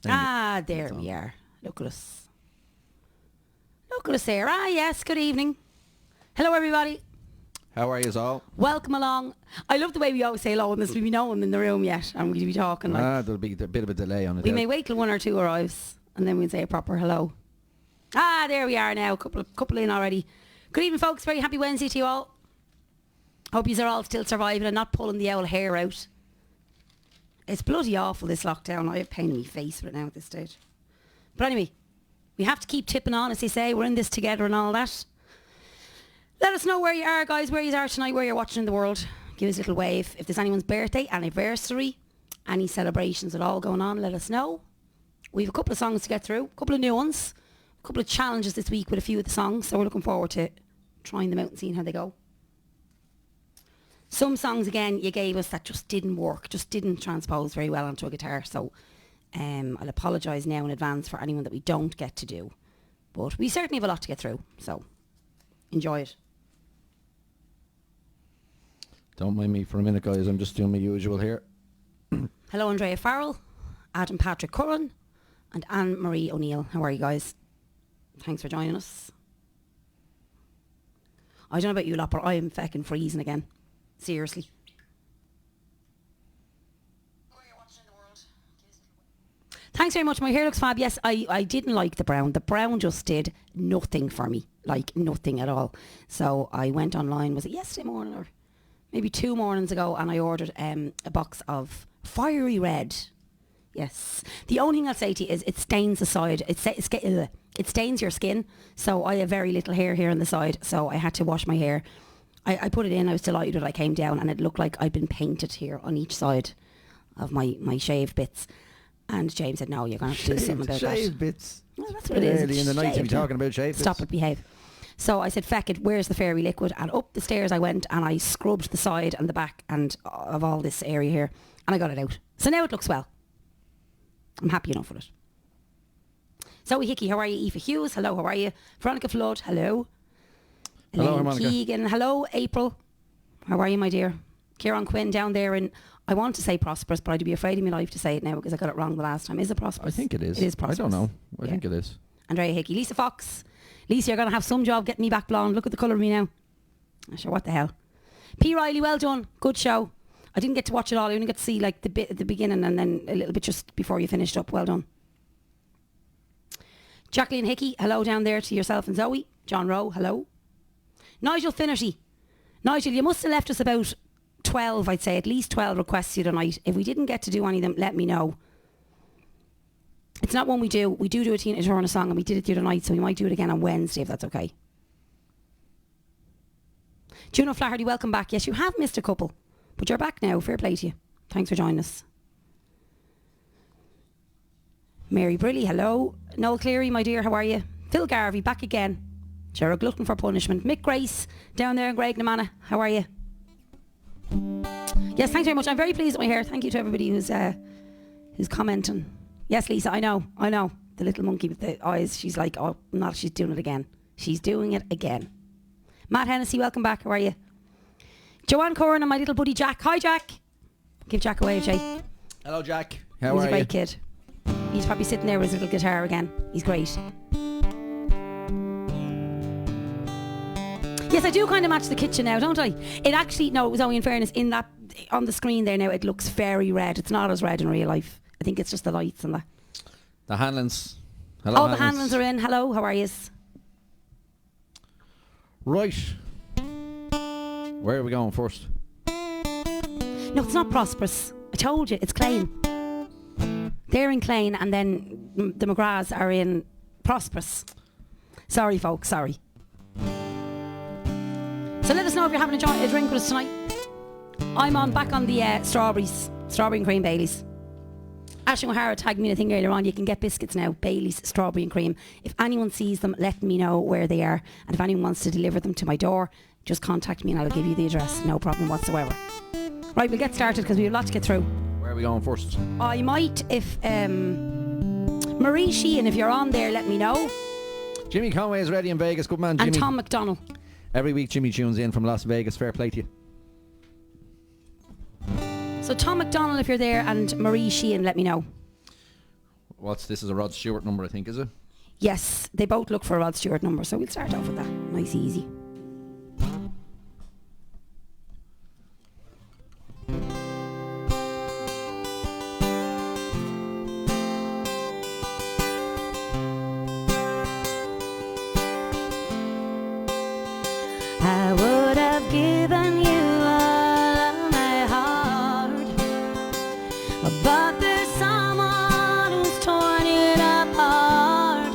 There we are. Look at us. Look at us there. Yes, good evening. Hello, everybody. How are you all? Welcome along. I love the way we always say hello, and there's be no one in the room yet, and we'll be talking like... There'll be a bit of a delay on it. We may wait till one or two arrives, and then we'll say a proper hello. There we are now. Couple in already. Good evening, folks. Very happy Wednesday to you all. Hope you are all still surviving and not pulling the old hair out. It's bloody awful, this lockdown. I have pain in my face with it now at this stage. But anyway, we have to keep tipping on, as they say. We're in this together and all that. Let us know where you are, guys, where you are tonight, where you're watching in the world. Give us a little wave. If there's anyone's birthday, anniversary, any celebrations at all going on, let us know. We have a couple of songs to get through, a couple of new ones, a couple of challenges this week with a few of the songs, so we're looking forward to trying them out and seeing how they go. Some songs, again, you gave us that just didn't work, just didn't transpose very well onto a guitar, so I'll apologise now in advance for anyone that we don't get to do. But we certainly have a lot to get through, so enjoy it. Don't mind me for a minute, guys. I'm just doing my usual here. Hello, Andrea Farrell, Adam Patrick Curran, and Anne-Marie O'Neill. How are you, guys? Thanks for joining us. I don't know about you lot, but I am feckin' freezing again. Seriously. Thanks very much. My hair looks fab. Yes, I didn't like the brown. The brown just did nothing for me. Like, nothing at all. So I went online, was it yesterday morning or maybe 2 mornings ago, and I ordered a box of fiery red. Yes. The only thing I'll say to you is it stains the side. It stains your skin. So I have very little hair here on the side, so I had to wash my hair. I put it in. I was delighted when I came down, and it looked like I'd been painted here on each side of my shaved bits. And James said, no, you're going to have to do something about that. Shaved bits. Well, that's what it is. Early in the night to be talking about shaved bits. Stop it, behave. So I said, feck it, where's the fairy liquid? And up the stairs I went, and I scrubbed the side and the back and of all this area here, and I got it out. So now it looks well. I'm happy enough with it. Zoe Hickey, how are you? Aoife Hughes, hello, how are you? Veronica Flood, hello. Hello, Elaine Monica. Keegan, hello. April, how are you, my dear? Kieran Quinn down there in, I want to say Prosperous, but I'd be afraid of my life to say it now because I got it wrong the last time. Is it Prosperous? I think it is. It is Prosperous. I don't know. I think it is. Andrea Hickey. Lisa Fox. Lisa, you're going to have some job getting me back blonde. Look at the colour of me now. I'm sure, what the hell. P. Riley, well done. Good show. I didn't get to watch it all. I only got to see like the bit at the beginning and then a little bit just before you finished up. Well done. Jacqueline Hickey, hello down there to yourself and Zoe. John Rowe, hello. Nigel Finnerty. Nigel, you must have left us about 12, I'd say, at least 12 requests you tonight. If we didn't get to do any of them, let me know. It's not one we do. We do a Tina Turner song, and we did it the other night, so we might do it again on Wednesday, if that's okay. Juno Flaherty, welcome back. Yes, you have missed a couple, but you're back now. Fair play to you. Thanks for joining us. Mary Briley, hello. Noel Cleary, my dear, how are you? Phil Garvey, back again. Gerald Glutton for punishment. Mick Grace, down there in Graignamanagh, how are you? Yes, thanks very much. I'm very pleased with my hair. Thank you to everybody who's commenting. Yes, Lisa, I know. The little monkey with the eyes. She's like, oh, not. She's doing it again. She's doing it again. Matt Hennessy, welcome back. How are you? Joanne Corrin and my little buddy Jack. Hi, Jack. Give Jack a wave, Jay. Hello, Jack. How He's are a great you? kid. He's probably sitting there with his little guitar again. He's great. Yes, I do kind of match the kitchen now, don't I? It actually, no, it was only in fairness, in that, on the screen there now, it looks very red. It's not as red in real life. I think it's just the lights and that. The Hanlons. Hello, the Hanlons are in. Hello, how are you? Right. Where are we going first? No, it's not Prosperous. I told you, it's Clane. They're in Clane, and then the McGraths are in Prosperous. Sorry, folks, sorry. So let us know if you're having a drink with us tonight. I'm back on the strawberry and cream Baileys. Ashton O'Hara tagged me in a thing earlier on. You can get biscuits now, Baileys, strawberry and cream. If anyone sees them, let me know where they are. And if anyone wants to deliver them to my door, just contact me and I'll give you the address. No problem whatsoever. Right, we'll get started because we have a lot to get through. Where are we going first? I might, if Marie Sheehan, if you're on there, let me know. Jimmy Conway is ready in Vegas. Good man, Jimmy. And Tom McDonnell. Every week Jimmy tunes in from Las Vegas. Fair play to you. So Tom McDonnell, if you're there, and Marie Sheehan, let me know. What's this? Is a Rod Stewart number, I think, is it? Yes, they both look for a Rod Stewart number, so we'll start off with that. Nice, easy. I would have given you all of my heart, but there's someone who's torn it apart,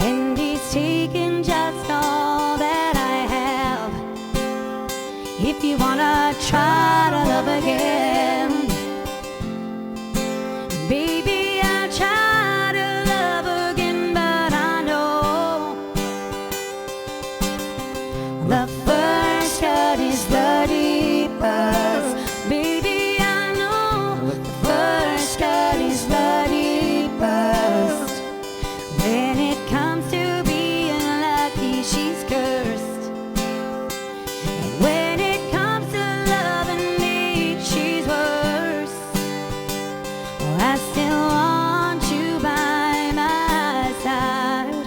and he's taken just all that I have. If you wanna try to love again, baby, I'll try to love again, but I know the first cut is the deepest. Baby, I know the first cut is the deepest. When it comes to being lucky, she's cursed. And when it comes to loving me, she's worse. Oh, I still want you by my side,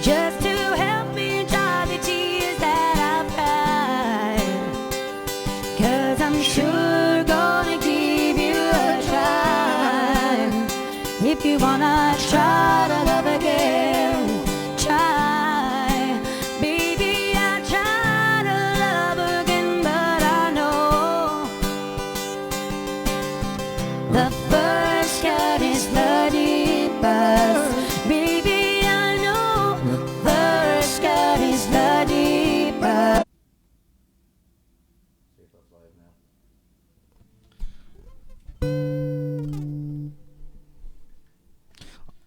just to help me dry the tears that I've cried. 'Cause I'm sure gonna give you a try. If you wanna try to love again, try. Baby, I try to love again, but I know the first cut is the deepest. Baby, I know the first cut is the deepest.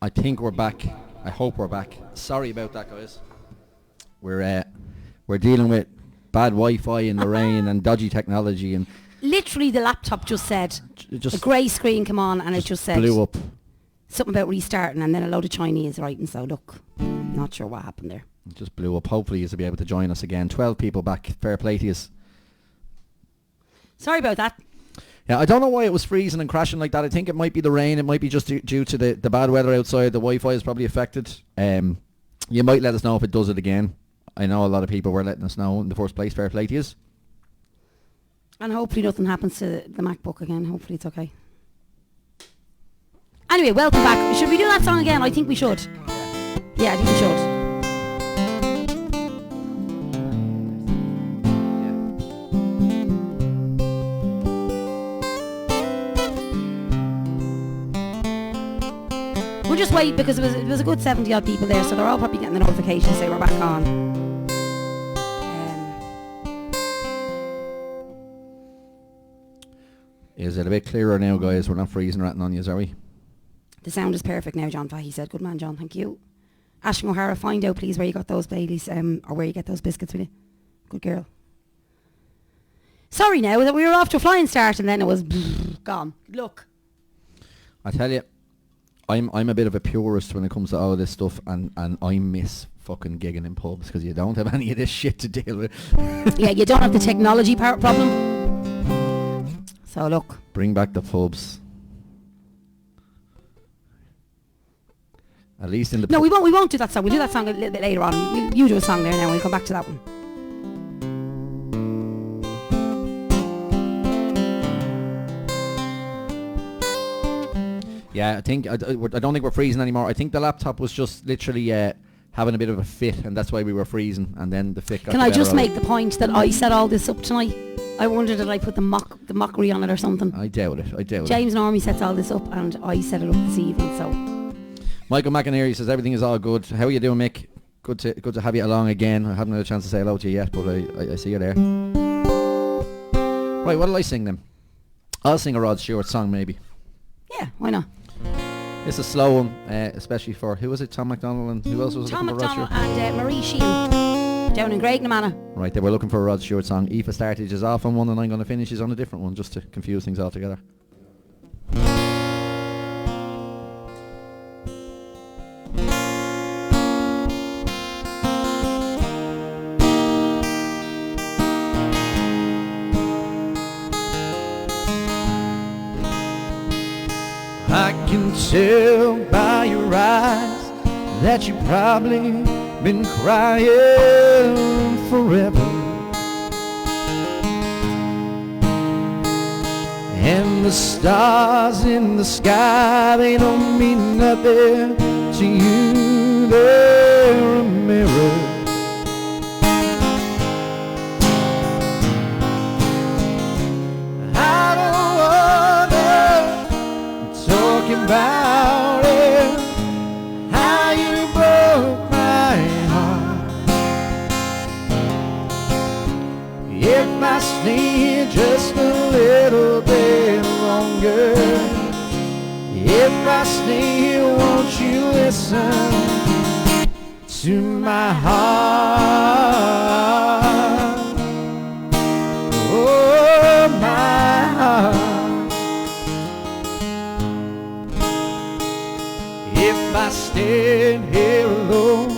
I think we're back. I hope we're back. Sorry about that, guys. We're dealing with bad Wi-Fi in the rain and dodgy technology, and Literally, the laptop just said, it just the grey screen come on, and it just said blew up. something about restarting, and then a load of Chinese writing. So look, not sure what happened there. It just blew up. Hopefully you'll be able to join us again. 12 people back. Fair play to you. Sorry about that. Yeah, I don't know why it was freezing and crashing like that. I think it might be the rain. It might be just due to the bad weather outside. The Wi-Fi is probably affected. You might let us know if it does it again. I know a lot of people were letting us know in the first place. Fair play to you. And hopefully nothing happens to the MacBook again. Hopefully it's okay. Anyway, welcome back. Should we do that song again? I think we should. Yeah, I think we should. We'll just wait because it was a good 70 odd people there, so they're all probably getting the notification to say we're back on. Is it a bit clearer now, guys? We're not freezing ratting on you, are we? The sound is perfect now, John Fahey said. Good man, John, thank you. Ashton O'Hara, find out please where you got those Baileys, or where you get those biscuits, will you? Good girl. Sorry now that we were off to a flying start and then it was gone. Look. I tell you, I'm a bit of a purist when it comes to all this stuff, and I miss fucking gigging in pubs because you don't have any of this shit to deal with. Yeah, you don't have the technology problem. So look. Bring back the pubs. At least in the... No, we won't do that song. We'll do that song a little bit later on. You do a song there now. We'll come back to that one. Yeah, I think I don't think we're freezing anymore. I think the laptop was just literally having a bit of a fit, and that's why we were freezing. And then the fit got... Can I just make the point that I set all this up tonight? I wondered did I put the mockery on it or something. I doubt it. James normally sets all this up, and I set it up this evening. So Michael McInerney says everything is all good. How are you doing, Mick? Good to have you along again. I haven't had a chance to say hello to you yet, but I see you there. Right, what'll I sing then? I'll sing a Rod Stewart song maybe. Yeah, why not? It's a slow one, especially for, who was it? Tom MacDonald, and who else was Tom looking for Rod MacDonald Stewart? and Marie Sheehan down in Graignamanagh. Right, they were looking for a Rod Stewart song. Aoife Startage is off on one and I'm going to finish is on a different one, just to confuse things altogether. I can tell by your eyes that you've probably been crying forever. And the stars in the sky, they don't mean nothing to you. They're a mirror. I don't wanna talk about it, how you broke my heart. If I stay here just a little bit longer, if I stay here, won't you listen to my heart? Oh, my heart. If I stand here alone,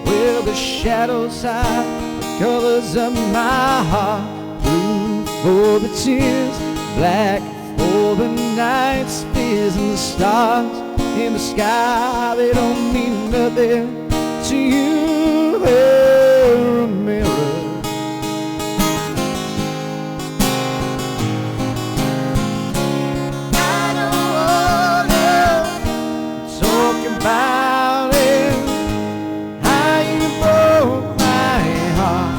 will the shadows hide the colors of my heart? Blue for the tears, black for the night's fears, and the stars in the sky, they don't mean nothing to you. They're a mirror. I don't wanna talk about it, how you broke my heart.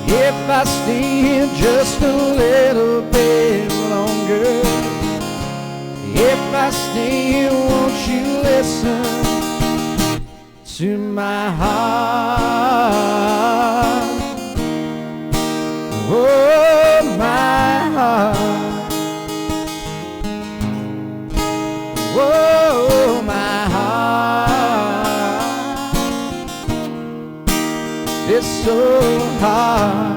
If I stay here just a little bit longer, if I stay here, won't you listen to my heart? Oh, my heart. Oh, my heart. It's so hard.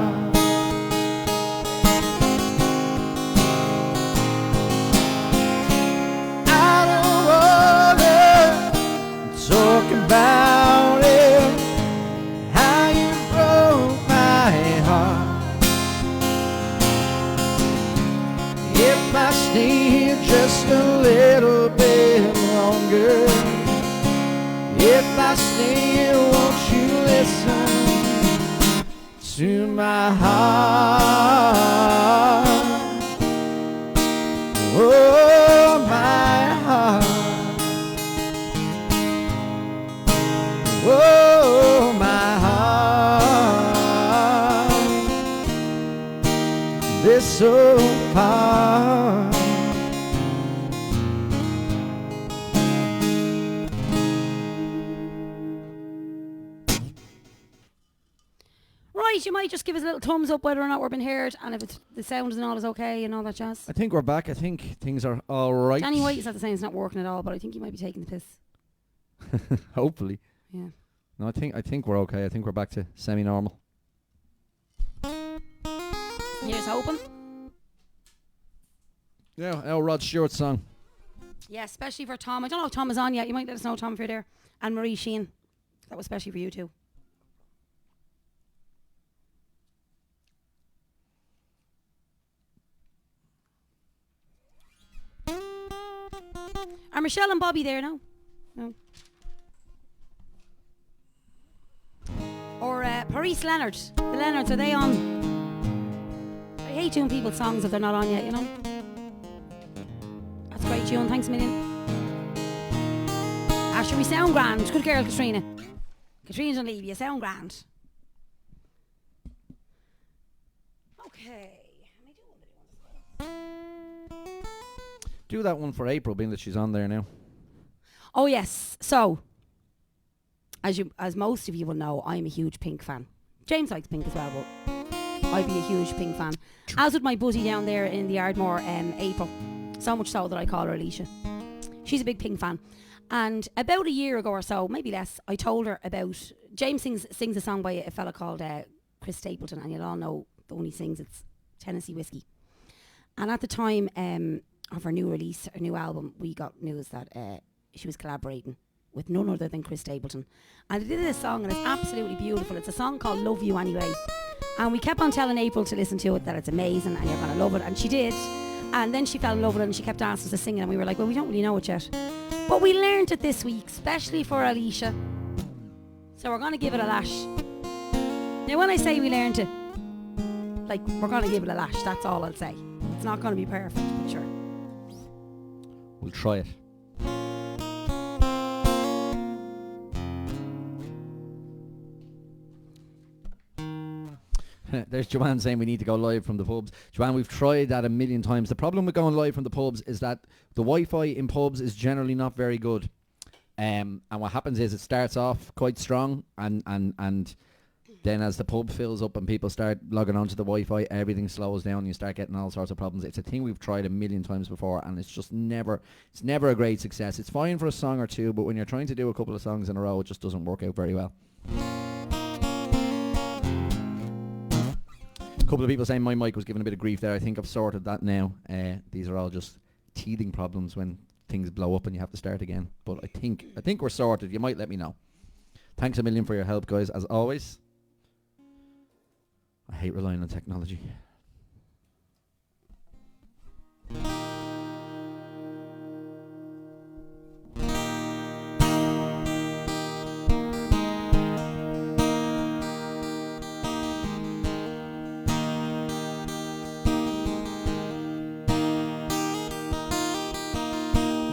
Talk about it, how you broke my heart. If I stay here just a little bit longer, if I stay here, won't you listen to my heart? Oh, my heart. Oh, my heart, this so hard. Right, you might just give us a little thumbs up whether or not we're being heard, and if it's, the sound and all is okay and all that jazz. I think we're back. I think things are all right. Danny White is at the saying it's not working at all, but I think you might be taking the piss. Hopefully. Yeah. No, I think we're okay. I think we're back to semi-normal. Here's hoping. Yeah, our Rod Stewart song. Yeah, especially for Tom. I don't know if Tom is on yet. You might let us know, Tom, if you're there. And Marie Sheehan. That was especially for you too. Are Michelle and Bobby there now? No. Or Paris Leonard. The Leonards, are they on? I hate doing people's songs if they're not on yet, you know? That's great, June. Thanks a million. Asher, we sound grand. Good girl, Katrina. Katrina, don't leave you. Sound grand. Okay. Do that one for April, being that she's on there now. Oh, yes. So, as most of you will know, I'm a huge Pink fan. James likes Pink as well, but I'd be a huge Pink fan. As with my buddy down there in the Ardmore, April. So much so that I call her Alicia. She's a big Pink fan. And about a year ago or so, maybe less, I told her about... James sings a song by a fella called Chris Stapleton, and you'll all know the one he sings, it's Tennessee Whiskey. And at the time of her new release, her new album, we got news that she was collaborating with none other than Chris Stapleton. And they did this song, and it's absolutely beautiful. It's a song called Love You Anyway. And we kept on telling April to listen to it, that it's amazing and you're going to love it. And she did. And then she fell in love with it and she kept asking us to sing it, and we were like, well, we don't really know it yet. But we learned it this week, especially for Alicia. So we're going to give it a lash. Now when I say we learned it, like, we're going to give it a lash, that's all I'll say. It's not going to be perfect, but sure. We'll try it. There's Joanne saying we need to go live from the pubs. Joanne, we've tried that a million times. The problem with going live from the pubs is that the Wi-Fi in pubs is generally not very good. And what happens is it starts off quite strong, and then as the pub fills up and people start logging onto the Wi-Fi, everything slows down and you start getting all sorts of problems. It's a thing we've tried a million times before, and it's just never a great success. It's fine for a song or two, but when you're trying to do a couple of songs in a row, it just doesn't work out very well. A couple of people saying my mic was giving a bit of grief there. I think I've sorted that now. These are all just teething problems when things blow up and you have to start again. But I think we're sorted. You might let me know. Thanks a million for your help, guys, as always. I hate relying on technology.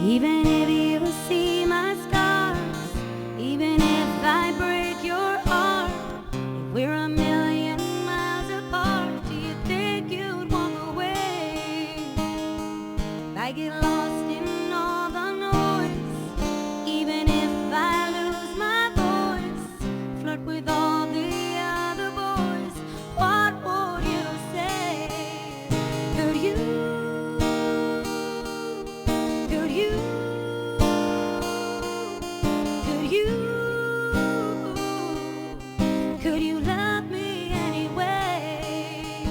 Even if you see my scars, even if I break your heart, if we're a million miles apart, do you think you'd walk away? If I get lost in all the noise, even if I lose my voice, flirt with all the other boys, what would you say? Could you? Could you love me anyway?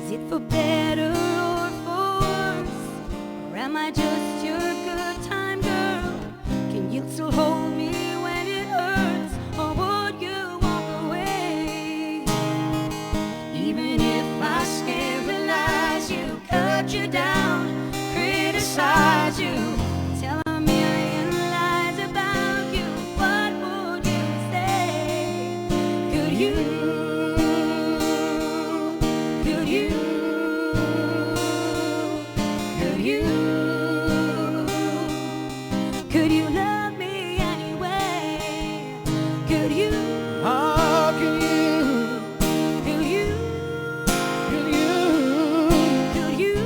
Is it for better or for worse? Or am I just your good time girl? Can you still hold me when it hurts? Or would you walk away? Even if I sterilize you, cut you down, criticize you, tell a million lies about you, what would you say? Could you? Could you? Could you? Could you love me anyway? Could you? How can you? Could you? Can you? Could you?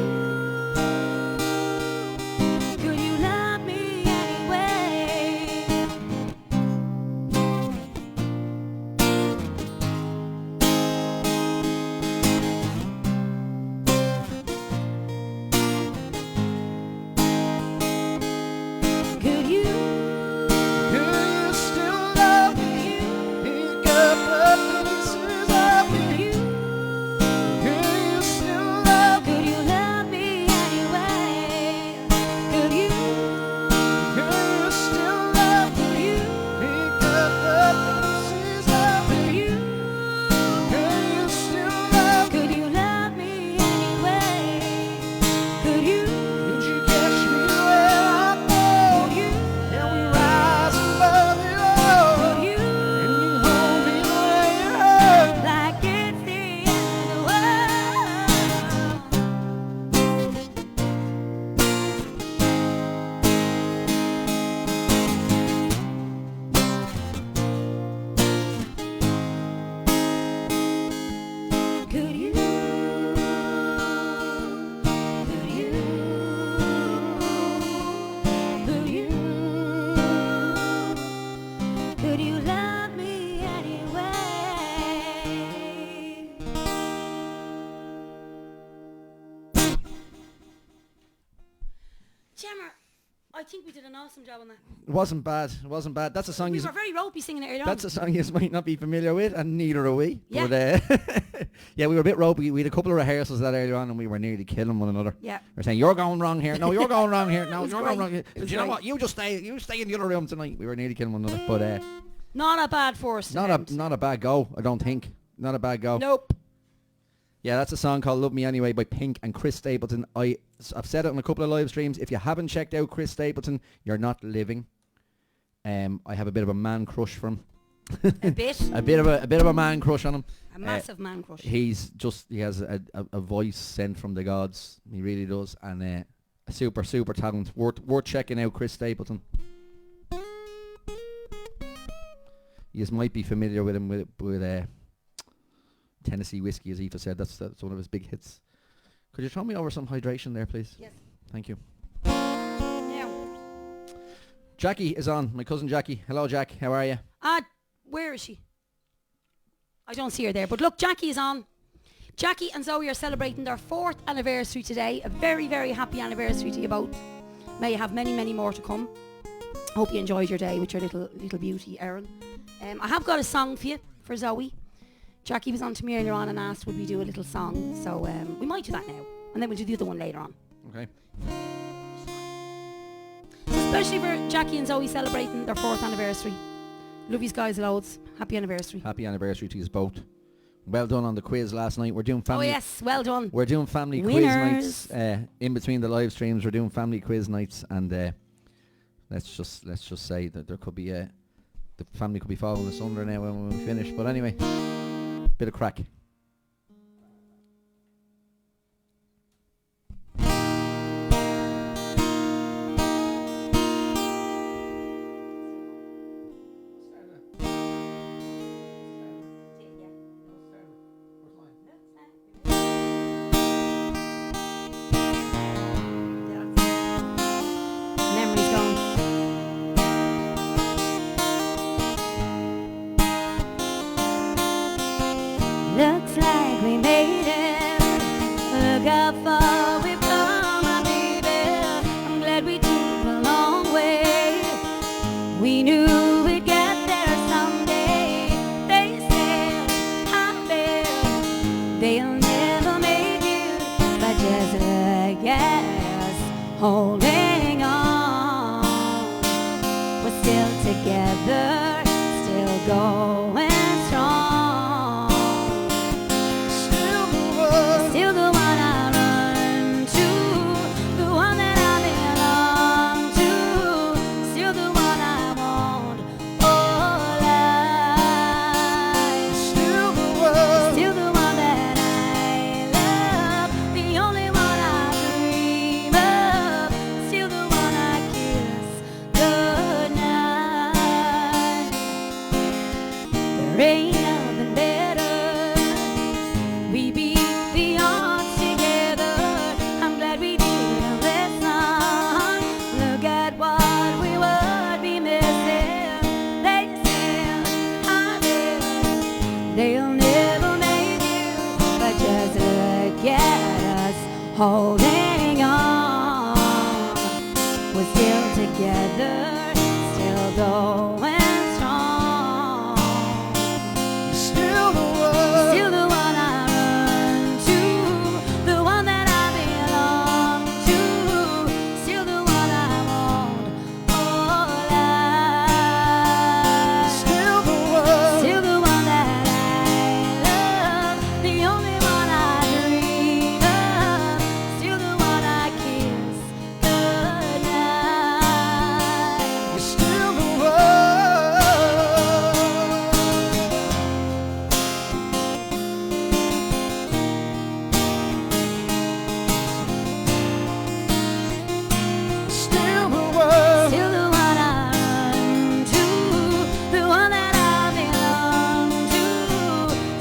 Could you love me anyway? Could you? Can you still love me? Pick up the pieces of Could me. you? Can you still love me? Could you love me anyway? Could you? Can you still love me? Could you? Pick up the pieces of Could me. you? Can you still love me? Could you love me anyway? Could you? Did you catch me where I fall? Could you? And we rise above it all. Could you? And you hold me the way you hurt. Like it's the end of the world. Could you? Could you? Could you? Could you love me anyway? Gemma, I think we did an awesome job on that. It wasn't bad. It wasn't bad. That's a song We you. were very ropey singing it earlier on. That's a song you might not be familiar with, and neither are we. Yeah. But yeah, we were a bit ropey. We had a couple of rehearsals that earlier on, and we were nearly killing one another. Yeah. We were saying, "You're going wrong here. No, you're going wrong here. No, was you're great. going wrong here." It was Do you know great. what? You stay in the other room tonight. We were nearly killing one another. But Not a bad first attempt. Not a bad go, I don't think. Not a bad go. Nope. Yeah, that's a song called Love Me Anyway by Pink and Chris Stapleton. I've said it on a couple of live streams. If you haven't checked out Chris Stapleton, you're not living. I have a bit of a man crush for him. A bit? a bit of a man crush on him. A massive man crush. He has a voice sent from the gods. He really does. And a super talent. Worth checking out, Chris Stapleton. You might be familiar with him with Tennessee Whiskey, as Aoife said. That's one of his big hits. Could you throw me over some hydration there, please? Yes. Thank you. Now. Jackie is on. My cousin Jackie. Hello, Jack. How are you? Where is she? I don't see her there. But look, Jackie is on. Jackie and Zoe are celebrating their 4th anniversary today. A very, very happy anniversary to you both. May you have many, many more to come. Hope you enjoyed your day with your little beauty, Erin. I have got a song for you, for Zoe. Jackie was on to me earlier on and asked would we do a little song. So we might do that now. And then we'll do the other one later on. Okay. Especially for Jackie and Zoe celebrating their 4th anniversary. Love you guys loads. Happy anniversary. Happy anniversary to you both. Well done on the quiz last night. We're doing family. Oh yes, well done. We're doing family Winners. quiz nights in between the live streams. We're doing family quiz nights, and let's just say that there could be the family could be following us under now when we finish. But anyway, bit of crack. Looks like we made it. Look how far we've come, my baby. I'm glad we took a long way. We knew we'd get there someday. They said, I bet they'll never make it, but just look at us holding on. We're still together, still going strong. Still the one I run to, the one that I belong to, still the one I want all life. Still the one that I love, the only one I dream of, still the one I kiss goodnight. There ain't nothing better. We beat the odds together. I'm glad we didn't listen. Look at what we would be missing. They said, I bet they'll never make it, but just look at us holding on. We're still together, still going strong. Still the one I run to, the one that I belong to, still the one I want all life. Still the one that I love, the only one I dream of, still the one I kiss goodnight. You're still the one. Still the one I run to, the one that I belong to,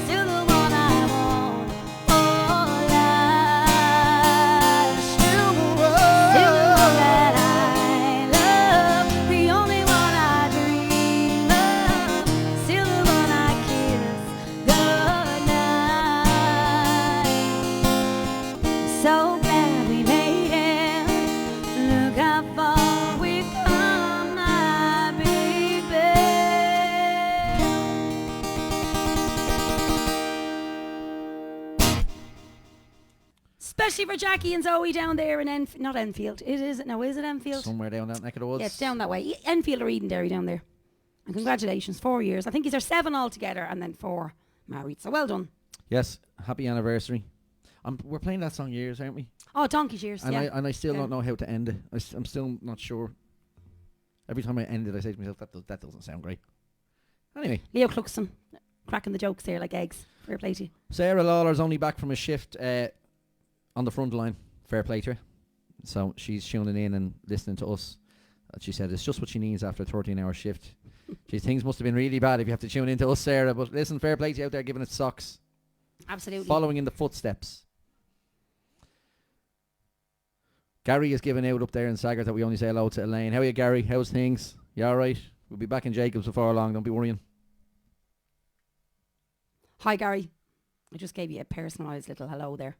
still the one I want all life. Still the one that I love, the only one I dream of, still the one I kiss goodnight. So glad we made it. Look how far we've come, my baby. Especially for Jackie and Zoe down there in not Enfield. Is it Enfield? Somewhere down that neck of the woods. Yeah, it's down that way. Enfield or Edenderry down there. And congratulations, 4 years. I think these are 7 altogether and then 4 married. So well done. Yes, happy anniversary. We're playing that song years, aren't we? Oh, donkey's years, And yeah. I still don't know how to end it. I'm still not sure. Every time I end it, I say to myself, that doesn't sound great. Anyway. Leo Cluxton, cracking the jokes here like eggs. Fair play to you. Sarah Lawler's only back from a shift on the front line. Fair play to her. So she's tuning in and listening to us. She said it's just what she needs after a 13-hour shift. Things must have been really bad if you have to tune into us, Sarah. But listen, fair play to you out there giving it socks. Absolutely. Following in the footsteps. Gary is giving out up there in Saggart that we only say hello to Elaine. How are you, Gary? How's things? You alright? We'll be back in Jacobs before long. Don't be worrying. Hi, Gary. I just gave you a personalised little hello there.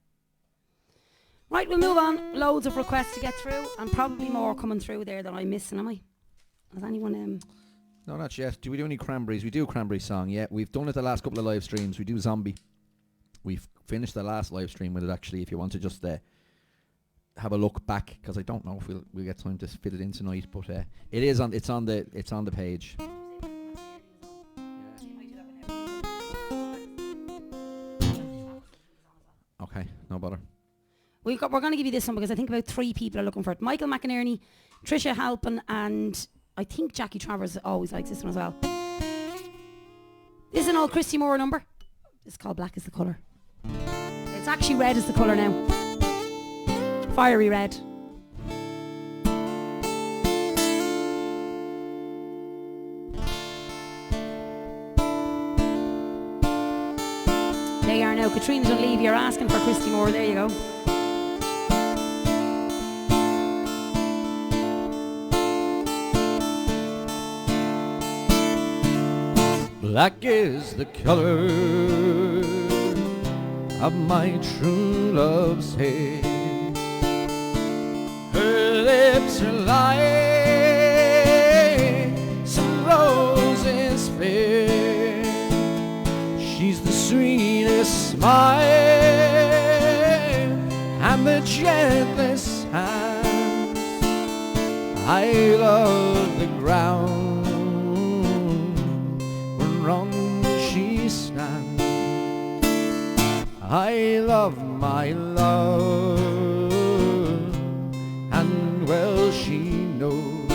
Right, we'll move on. Loads of requests to get through and probably more coming through there that I'm missing, am I? Has anyone... No, not yet. Do we do any Cranberries? We do a Cranberry song, yeah. We've done it the last couple of live streams. We do Zombie. We've finished the last live stream with it, actually, if you want to just have a look back, because I don't know if we'll get time to fit it in tonight, but it's on the page. Okay, no bother. We're going to give you this one because I think about 3 people are looking for it. Michael McInerney, Tricia Halpin, and I think Jackie Travers always likes this one as well. This is an old Christy Moore number. It's called Black is the Colour. It's actually red is the colour now. Fiery red. There you are now. Katrina Dunleavy, you're asking for Christy Moore. There you go. Black is the color of my true love's hair. Her lips are like some roses fair. She's the sweetest smile and the gentlest hands. I love the ground whereon she stands. I love my love, and well she knows.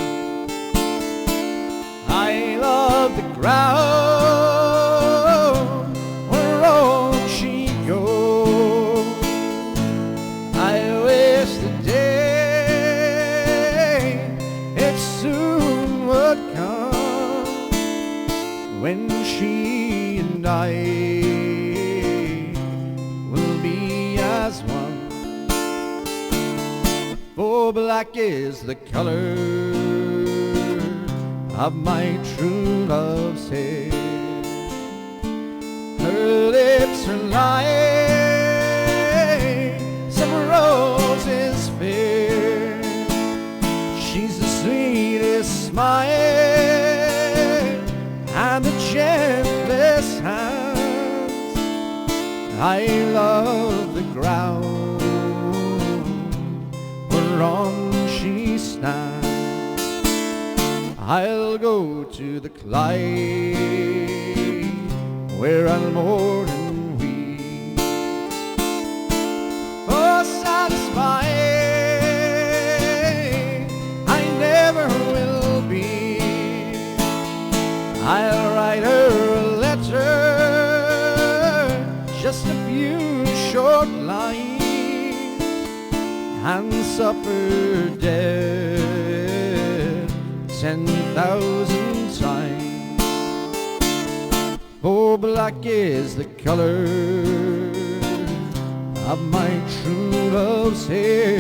I love the ground whereon she goes. I wish the day it soon would come when she and I will be as one. For black is the color of my true love's hair. Her lips are like some roses fair. She's the sweetest smile and the gentlest hands. I love the ground whereon she stands. I'll go to the Clyde where I'll mourn and weep. Oh, satisfied I never will be. I'll write her a letter, just a few short lines, and suffer death 10,000 times. For black is the color of my true love's hair.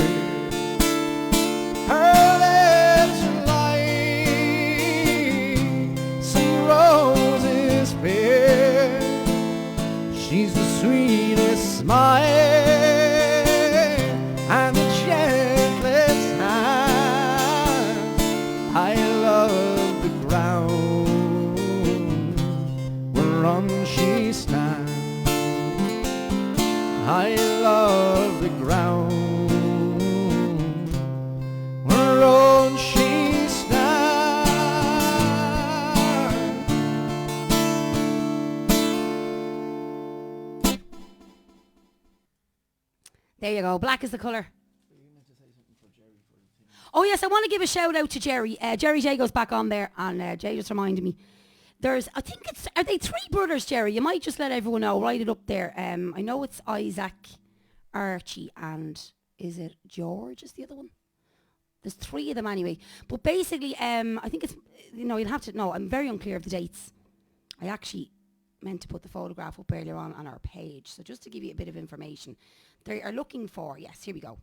Her lips are like some roses fair. She's the sweetest smile and the gentlest hand. I love the ground whereon she stands. I love the ground whereon she stands. There you go. Black is the colour. Oh yes, I want to give a shout out to Jerry. Jerry J goes back on there, and Jay just reminded me. I think are they 3 brothers, Jerry? You might just let everyone know. Write it up there. I know it's Isaac, Archie, and is it George is the other one? There's 3 of them anyway. But basically, I think it's, you'll have to know. I'm very unclear of the dates. I actually meant to put the photograph up earlier on our page. So just to give you a bit of information. They are looking for, yes, here we go.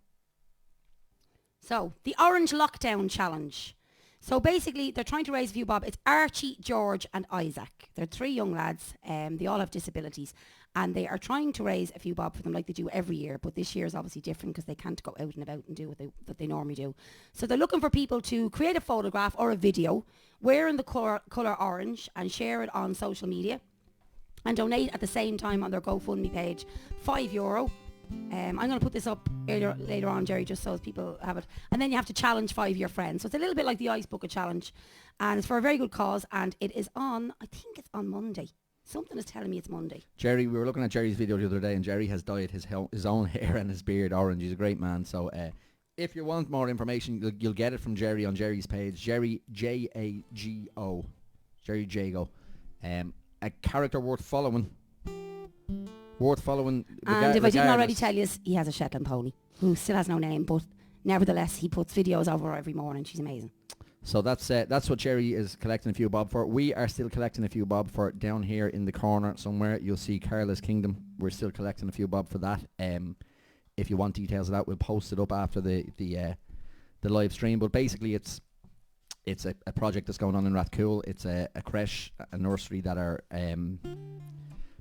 So, the Orange Lockdown Challenge. So basically, they're trying to raise a few bob. It's Archie, George and Isaac. They're 3 young lads. They all have disabilities. And they are trying to raise a few bob for them like they do every year. But this year is obviously different because they can't go out and about and do what they normally do. So they're looking for people to create a photograph or a video wearing the colour orange and share it on social media. And donate at the same time on their GoFundMe page, €5. I'm going to put this up later on, Jerry, just so as people have it. And then you have to challenge 5 of your friends. So it's a little bit like the Ice Bucket Challenge. And it's for a very good cause. And it is on, I think it's on Monday. Something is telling me it's Monday. Jerry, we were looking at Jerry's video the other day, and Jerry has dyed his own hair and his beard orange. He's a great man. So if you want more information, you'll get it from Jerry on Jerry's page. Jerry, Jago. Jerry Jago. A character worth following. And if I didn't already tell you, he has a Shetland pony who still has no name, but nevertheless he puts videos of her every morning. She's amazing. So that's what Jerry is collecting a few bob for. We are still collecting a few bob for down here in the corner somewhere. You'll see Carla's Kingdom. We're still collecting a few bob for that. If you want details of that, we'll post it up after the live stream. But basically it's a project that's going on in Rathcoole. It's a creche, a nursery that are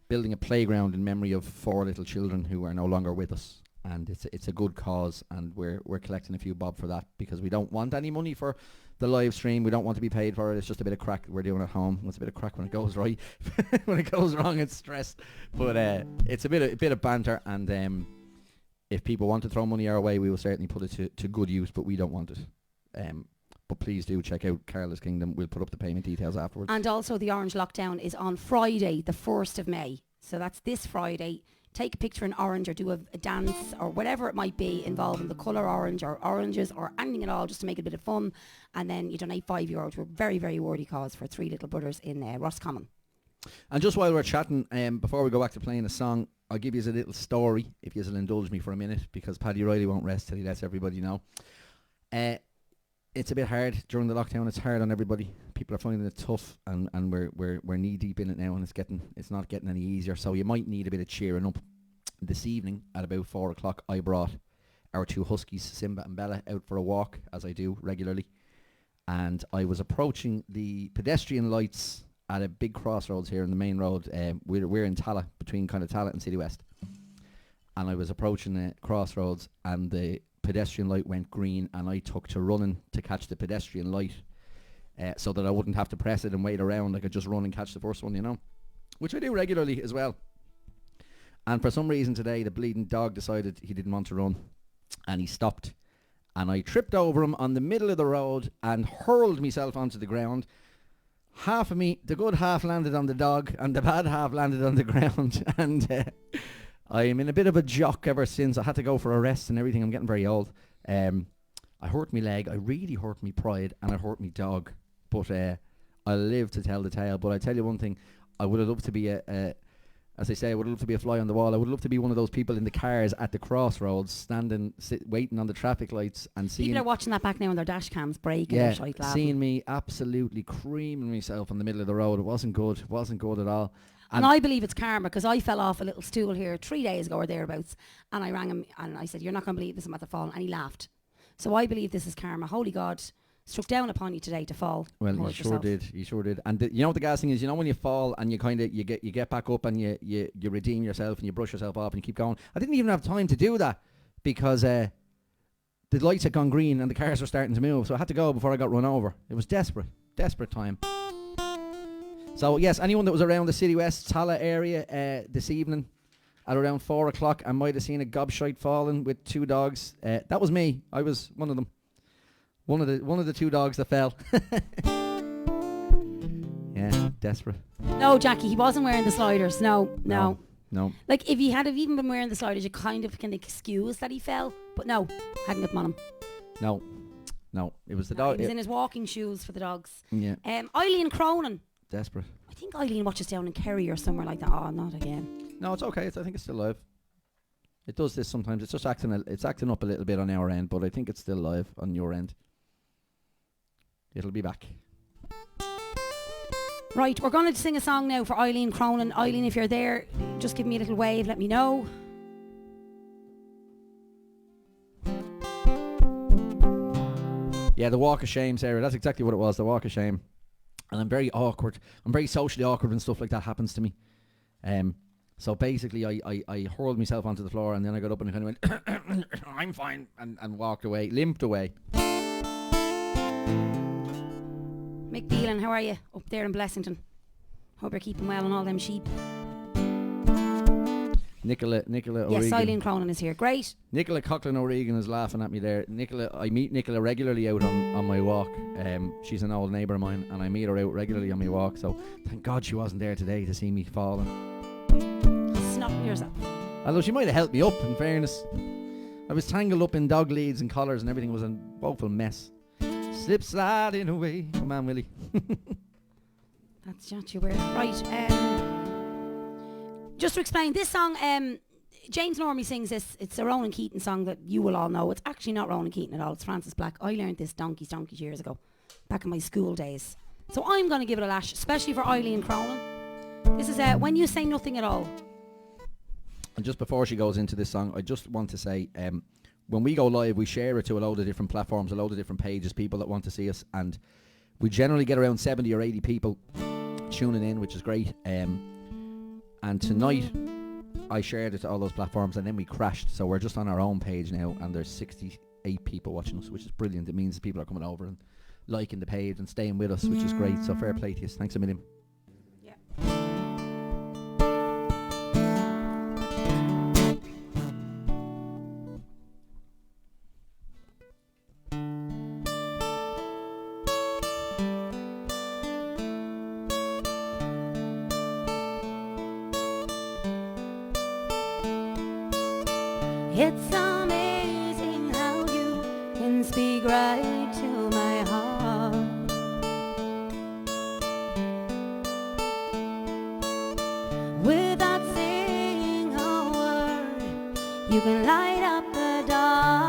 building a playground in memory of 4 little children who are no longer with us, and it's a good cause, and we're collecting a few bob for that because we don't want any money for the live stream. We don't want to be paid for it. It's just a bit of crack we're doing at home. It's a bit of crack when it goes right. When it goes wrong, it's stress. But it's a bit of banter, and if people want to throw money our way, we will certainly put it to good use, but we don't want it. But please do check out Carla's Kingdom. We'll put up the payment details afterwards. And also the Orange Lockdown is on Friday, the 1st of May. So that's this Friday. Take a picture in orange or do a dance or whatever it might be involving the colour orange or oranges or anything at all, just to make it a bit of fun. And then you donate €5 to a very, very worthy cause for 3 little brothers in Roscommon. And just while we're chatting, before we go back to playing a song, I'll give you a little story, if you'll indulge me for a minute, because Paddy Riley won't rest till he lets everybody know. It's a bit hard during the lockdown. It's hard on everybody. People are finding it tough, and we're knee deep in it now, and it's not getting any easier. So you might need a bit of cheering up. This evening at about 4 o'clock, I brought our 2 huskies, Simba and Bella, out for a walk, as I do regularly. And I was approaching the pedestrian lights at a big crossroads here in the main road. We're in Tala, between kind of Tala and City West. And I was approaching the crossroads, and the pedestrian light went green, and I took to running to catch the pedestrian light, so that I wouldn't have to press it and wait around. I could just run and catch the first one, which I do regularly as well. And for some reason today, the bleeding dog decided he didn't want to run, and he stopped, and I tripped over him on the middle of the road and hurled myself onto the ground. Half of me, the good half, landed on the dog, and the bad half landed on the ground. And I'm in a bit of a jock ever since. I had to go for a rest and everything. I'm getting very old. I hurt my leg. I really hurt my pride, and I hurt my dog. But I live to tell the tale. But I tell you one thing, I would have loved to be as I say, I would love to be a fly on the wall. I would love to be one of those people in the cars at the crossroads, standing, waiting on the traffic lights and seeing... People are watching that back now on their dash cams breaking. Yeah, seeing me absolutely creaming myself in the middle of the road. It wasn't good. It wasn't good at all. And I believe it's karma, because I fell off a little stool here 3 days ago or thereabouts, and I rang him and I said, "You're not going to believe this, I'm at the fall," and he laughed. So I believe this is karma. Holy God struck down upon you today to fall. Well, you sure did. You sure did. And you know what the gas thing is? When you fall and you kind of you get back up and you redeem yourself and you brush yourself off and you keep going. I didn't even have time to do that because the lights had gone green and the cars were starting to move, so I had to go before I got run over. It was desperate time. So yes, anyone that was around the City West Tala area this evening at around 4 o'clock, I might have seen a gobshite falling with 2 dogs. That was me. I was one of them. One of the 2 dogs that fell. Yeah, desperate. No, Jackie, he wasn't wearing the sliders. No. No. Like, if he had have even been wearing the sliders, you kind of can excuse that he fell. But no, hadn't got them on him. No. No. It was the No, dog. he was in his walking shoes for the dogs. Yeah. Eileen Cronin. Desperate. I think Eileen watches down in Kerry or somewhere like that. Oh, not again. No, it's okay. I think it's still live. It does this sometimes. It's just acting up a little bit on our end, but I think it's still live on your end. It'll be back. Right, we're going to sing a song now for Eileen Cronin. Eileen, if you're there, just give me a little wave, let me know. Yeah, the walk of shame, Sarah. That's exactly what it was, the walk of shame. And I'm very awkward. I'm very socially awkward when stuff like that happens to me. So basically, I hurled myself onto the floor, and then I got up and kind of went, I'm fine, and walked away, limped away. Mick Beelan, how are you? Up there in Blessington. Hope you're keeping well on all them sheep. Nicola O'Regan. Yes, Eileen Cronin is here. Great. Nicola Coughlin O'Regan is laughing at me there. I meet Nicola regularly out on my walk. She's an old neighbour of mine, and I meet her out regularly on my walk. So thank God she wasn't there today to see me falling. Snopping yourself. Although she might have helped me up, in fairness. I was tangled up in dog leads and collars, and everything was a woeful mess. Slip sliding away. Come on, Willie. That's not you weird. Right. Just to explain, this song, James normally sings this. It's a Ronan Keating song that you will all know. It's actually not Ronan Keating at all. It's Francis Black. I learned this donkeys years ago, back in my school days. So I'm going to give it a lash, especially for Eileen Cronin. This is When You Say Nothing at All. And just before she goes into this song, I just want to say, when we go live, we share it to a load of different platforms, a load of different pages, people that want to see us, and we generally get around 70 or 80 people tuning in, which is great. And tonight, I shared it to all those platforms, and then we crashed, so we're just on our own page now, and there's 68 people watching us, which is brilliant. It means people are coming over and liking the page and staying with us, which is great, so fair play to you. Thanks a million. Yeah. It's amazing how you can speak right to my heart. Without saying a word, you can light up the dark.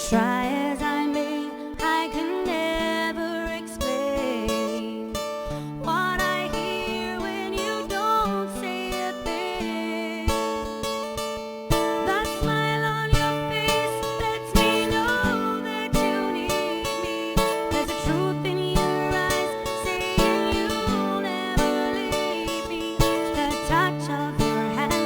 Try as I may, I can never explain what I hear when you don't say a thing. That smile on your face lets me know that you need me. There's a truth in your eyes saying you'll never leave me. The touch of your hand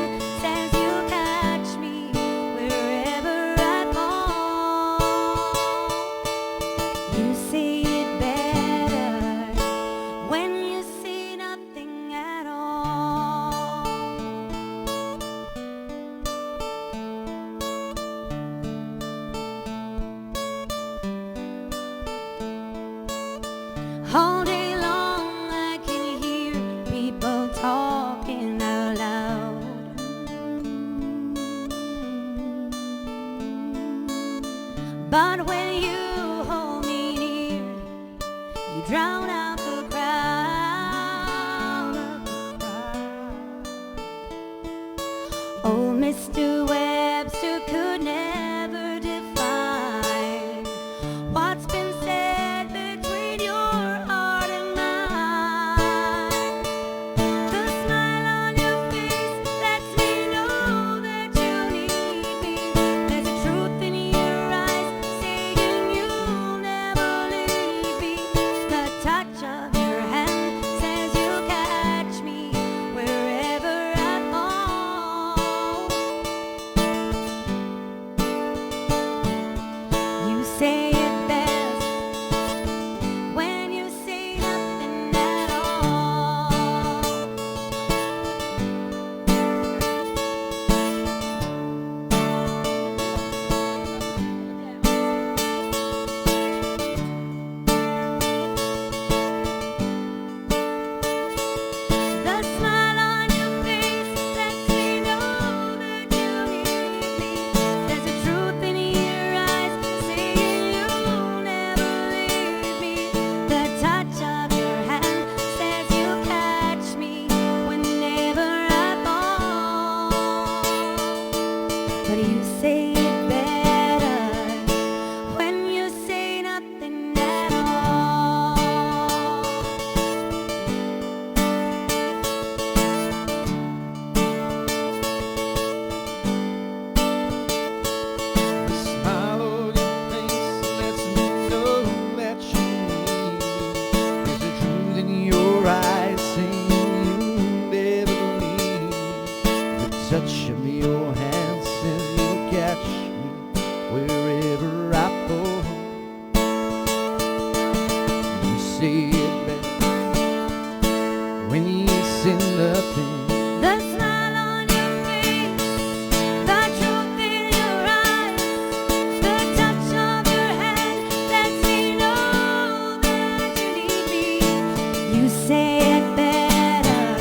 say it better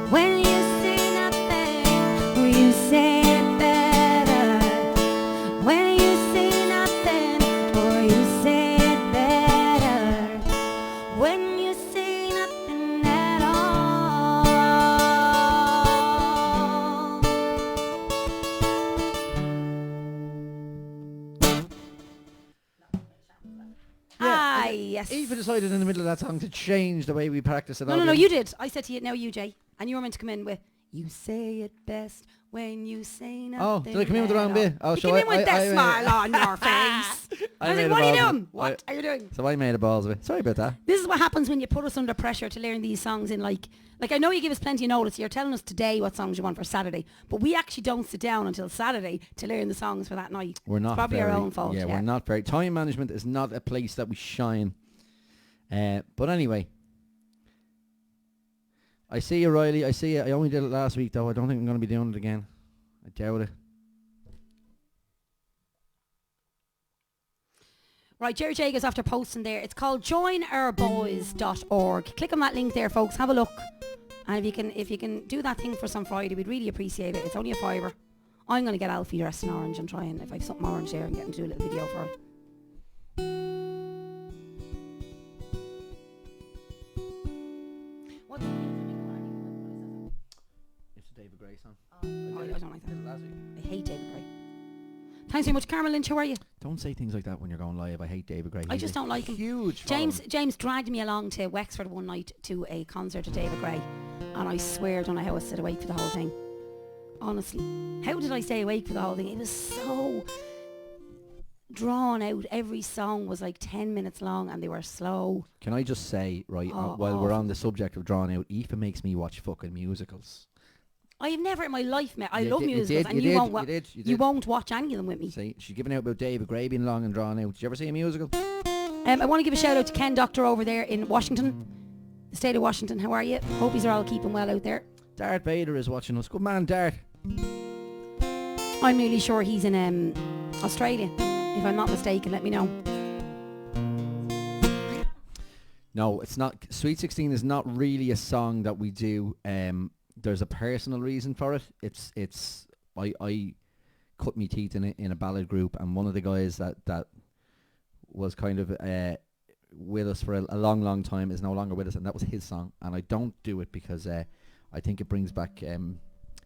when you say nothing. Or you say it better when you say nothing. Or you say it better when you say nothing at all. Ah, yes. Eva decided in the middle of that song to change the way we practice it. No, you did. I said to you, now you, Jay. And you were meant to come in with, you say it best when you say nothing. Oh, did I come in with the wrong at all." bit? Oh, You so came in with that I smile on your face. I was like, what are you doing? What are you doing? So I made a balls of it. Sorry about that. This is what happens when you put us under pressure to learn these songs in like I know you give us plenty of notice. You're telling us today what songs you want for Saturday, but we actually don't sit down until Saturday to learn the songs for that night. We're not It's probably very, our own fault. Yeah, we're not very. Time management is not a place that we shine. But anyway, I see you, Riley. I see you. I only did it last week, though. I don't think I'm going to be doing it again. I doubt it. Right, Jerry Jagers after posting there. It's called joinourboys.org. Click on that link there, folks. Have a look. And if you can do that thing for some Friday, we'd really appreciate it. It's only a $5. I'm going to get Alfie dressed in orange and try and, if I have something orange there, and get him to do a little video for it. What? It's a David Gray song. I don't like that. Last week. I hate David Gray. Thanks very much, Carmel Lynch. How are you? Don't say things like that when you're going live. I hate David Gray. I just don't like him. Huge. James dragged me along to Wexford one night to a concert of David Gray, and I swear, don't know how I stayed awake for the whole thing. Honestly, how did I stay awake for the whole thing? It was so drawn out. Every song was like 10 minutes long, and they were slow. Can I just say, right, while we're on the subject of drawn out, Aoife makes me watch fucking musicals. I've never in my life met. I love You musicals, did, and you you won't watch any of them with me. See, she's giving out about David Gray being long and drawn out. Did you ever see a musical? I want to give a shout out to Ken Doctor over there in Washington, the state of Washington. How are you? Hope you're all keeping well out there. Darth Vader is watching us. Good man, Darth. I'm nearly sure he's in Australia. If I'm not mistaken, let me know. No, it's not. Sweet 16 is not really a song that we do. There's a personal reason for it. I cut me teeth in a ballad group, and one of the guys that was kind of with us for a long time is no longer with us, and that was his song. And I don't do it because I think it brings back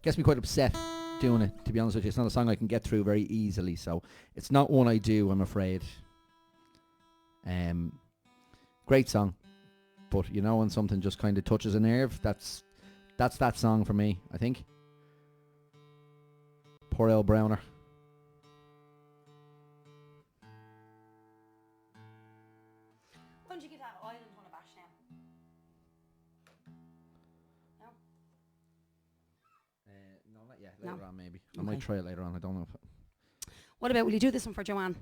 gets me quite upset doing it, to be honest with you. It's not a song I can get through very easily, so it's not one I do, I'm afraid. Great song, but you know when something just kind of touches a nerve, that's that song for me, I think. Poor El Browner. Why don't you give that Ireland one a bash now? No? No, not yet. Later No. on, maybe. I Okay. might try it later on. I don't know. What about, will you do this one for Joanne?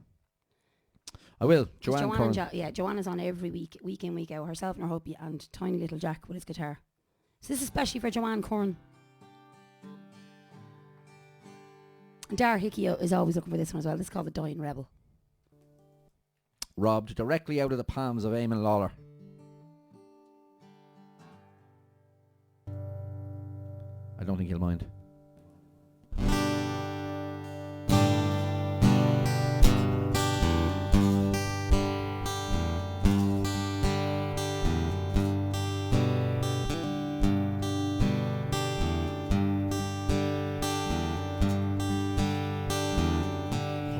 I will. 'Cause Joanne Curran. Joanna's on every week in, week out. Herself and her hubby and tiny little Jack with his guitar. So this is especially for Joanne Curran. And Dar Hickey is always looking for this one as well. This is called The Dying Rebel. Robbed directly out of the palms of Eamon Lawler. I don't think he'll mind.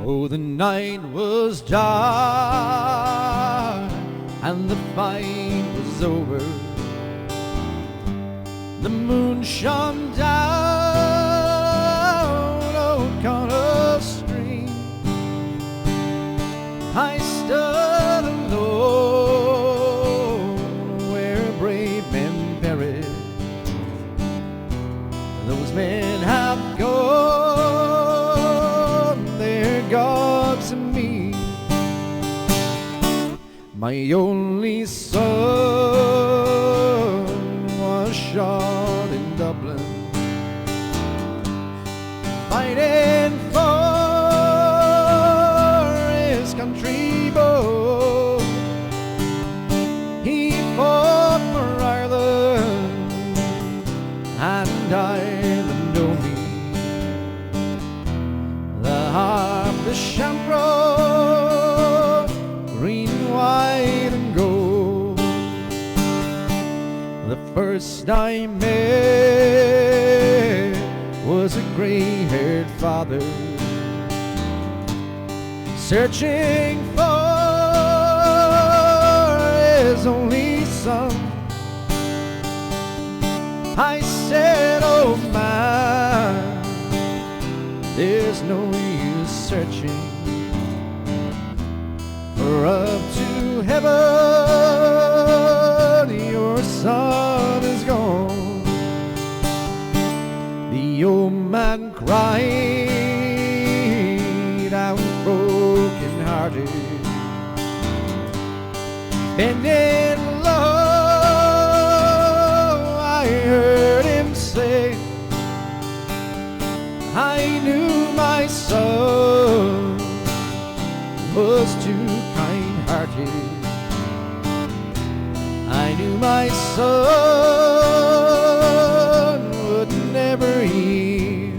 Oh, the night was dark and the fight was over. The moon shone down O'Connor Street. I stood alone where brave men perish. Those men have gone, their gods and me. My only son was shot in Dublin, fighting for his country boy. He fought for The first I met was a gray-haired father searching for his only son. I said, oh man, there's no use searching, for up to heaven your son is gone. The old man cried out broken hearted, bending low. I heard him say, I knew my son was too kind-hearted. I knew my son would never heal.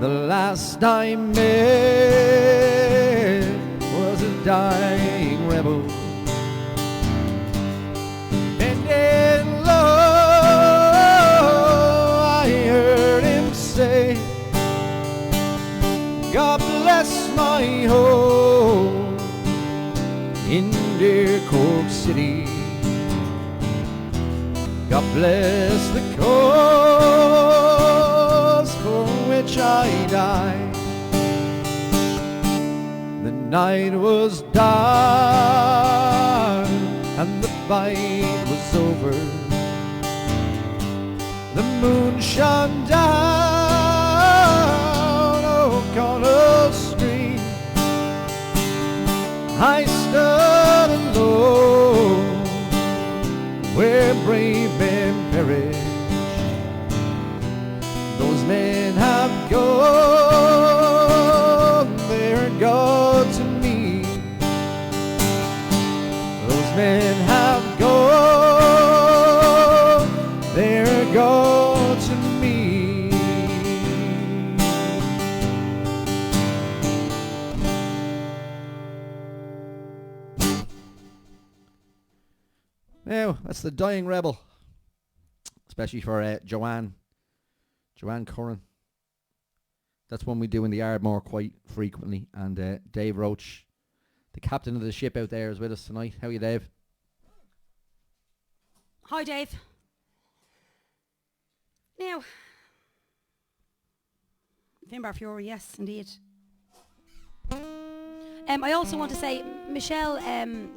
The last I met was a dying rebel, bending low. I heard him say, God bless my home in dear Cork City. God bless the cause for which I died. The night was dark and the fight was over. The moon shone down O'Connell Street. I stood alone where brave men perish. Those men have gone, they're gone to me. Those men have gone, they're gone to me. Now, that's The Dying Rebel, especially for Joanne Curran. That's one we do in the Ardmore quite frequently. And Dave Roach, the captain of the ship out there, is with us tonight. How are you, Dave? Hi, Dave. Now, Finbar Fury, yes, indeed. I also want to say, Michelle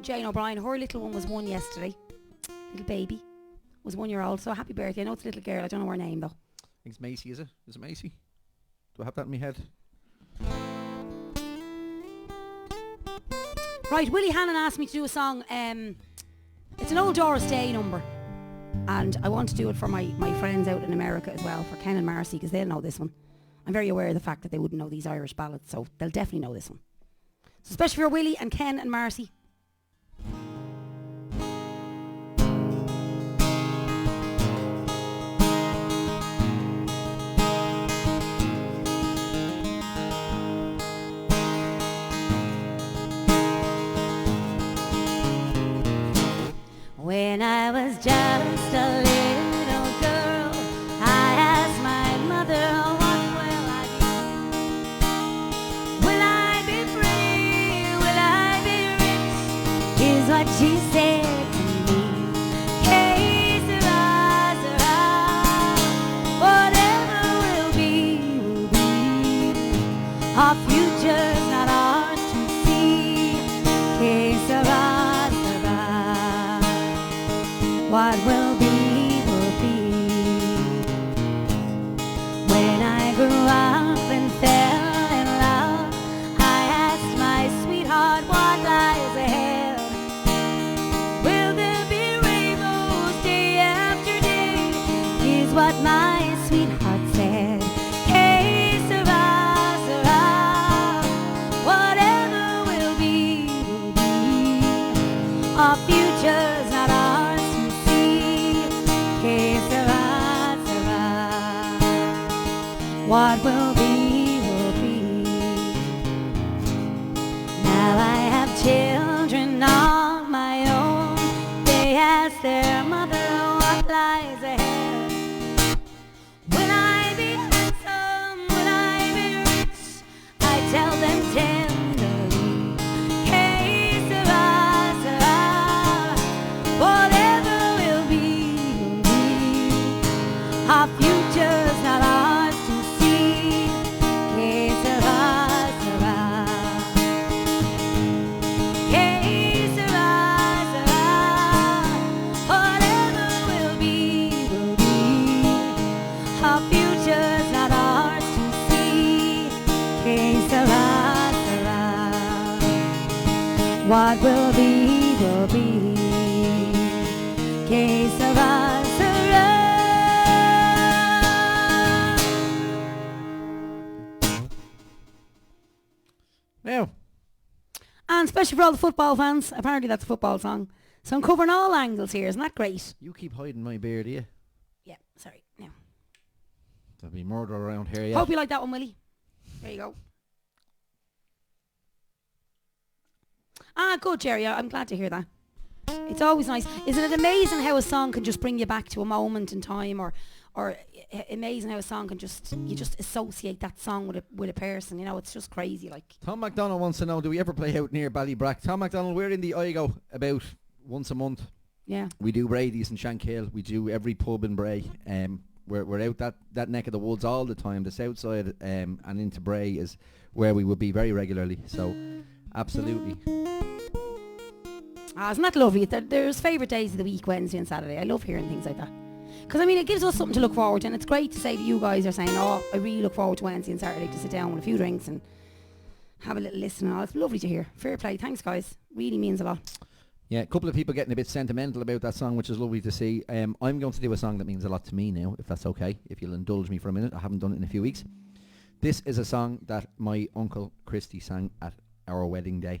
Jane O'Brien, her little one was 1 yesterday. Little baby. Was 1 year old, so happy birthday. I know it's a little girl, I don't know her name though. I think it's Macy, is it? Is it Macy? Do I have that in my head? Right, Willie Hannon asked me to do a song. It's an old Doris Day number. And I want to do it for my friends out in America as well, for Ken and Marcy, because they'll know this one. I'm very aware of the fact that they wouldn't know these Irish ballads, so they'll definitely know this one. So especially for Willie and Ken and Marcy. When I was just a little girl, I asked my mother, what will I be? Will I be pretty? Will I be rich? Is what she said to me. Que sera, sera. Whatever will be, will be. Our future's not ours to see. Que sera. What will be, will be. When I grew up and fell in love, I asked my sweetheart what lies ahead. Will there be rainbows day after day? Is what my sweetheart said. Que sera, sera. Whatever will be, will be. Our future's not ours. What will be, will be. Now I have children of my own. They ask what lies ahead. Will I be handsome? Will I be rich? I tell them tenderly, que sera, sera. Whatever will be, will be. Our future's not ours to see. Que sera, sera. Que sera, sera. Whatever will be, will be. Our future's not ours to see. Que sera, sera. What will be, will be. Que sera, sera. Now, And especially for all the football fans, apparently that's a football song. So I'm covering all angles here, isn't that great? you keep hiding my beard, do you? Yeah, sorry. Now, There'll be murder around here, yeah. hope you like that one, Willie. There you go. Ah, good, Jerry. I'm glad to hear that. It's always nice. Isn't it amazing how a song can just bring you back to a moment in time, or amazing how a song can you just associate that song with a person. You know, it's just crazy. Like, Tom MacDonald wants to know, do we ever play out near Ballybrack? Tom MacDonald, we're in the Igo about once a month. yeah. We do Brady's in Shankill. We do every pub in Bray. We're out that neck of the woods all the time. The south side and into Bray is where we would be very regularly. So, absolutely. Ah, isn't that lovely? There's favourite days of the week, Wednesday and Saturday. I love hearing things like that. Because, I mean, it gives us something to look forward to, and it's great to say that you guys are saying, oh, I really look forward to Wednesday and Saturday to sit down with a few drinks and have a little listen and all. It's lovely to hear. Fair play. Thanks, guys. Really means a lot. Yeah, a couple of people getting a bit sentimental about that song, which is lovely to see. I'm going to do a song that means a lot to me now, if that's okay, if you'll indulge me for a minute. I haven't done it in a few weeks. This is a song that my uncle Christy sang at our wedding day.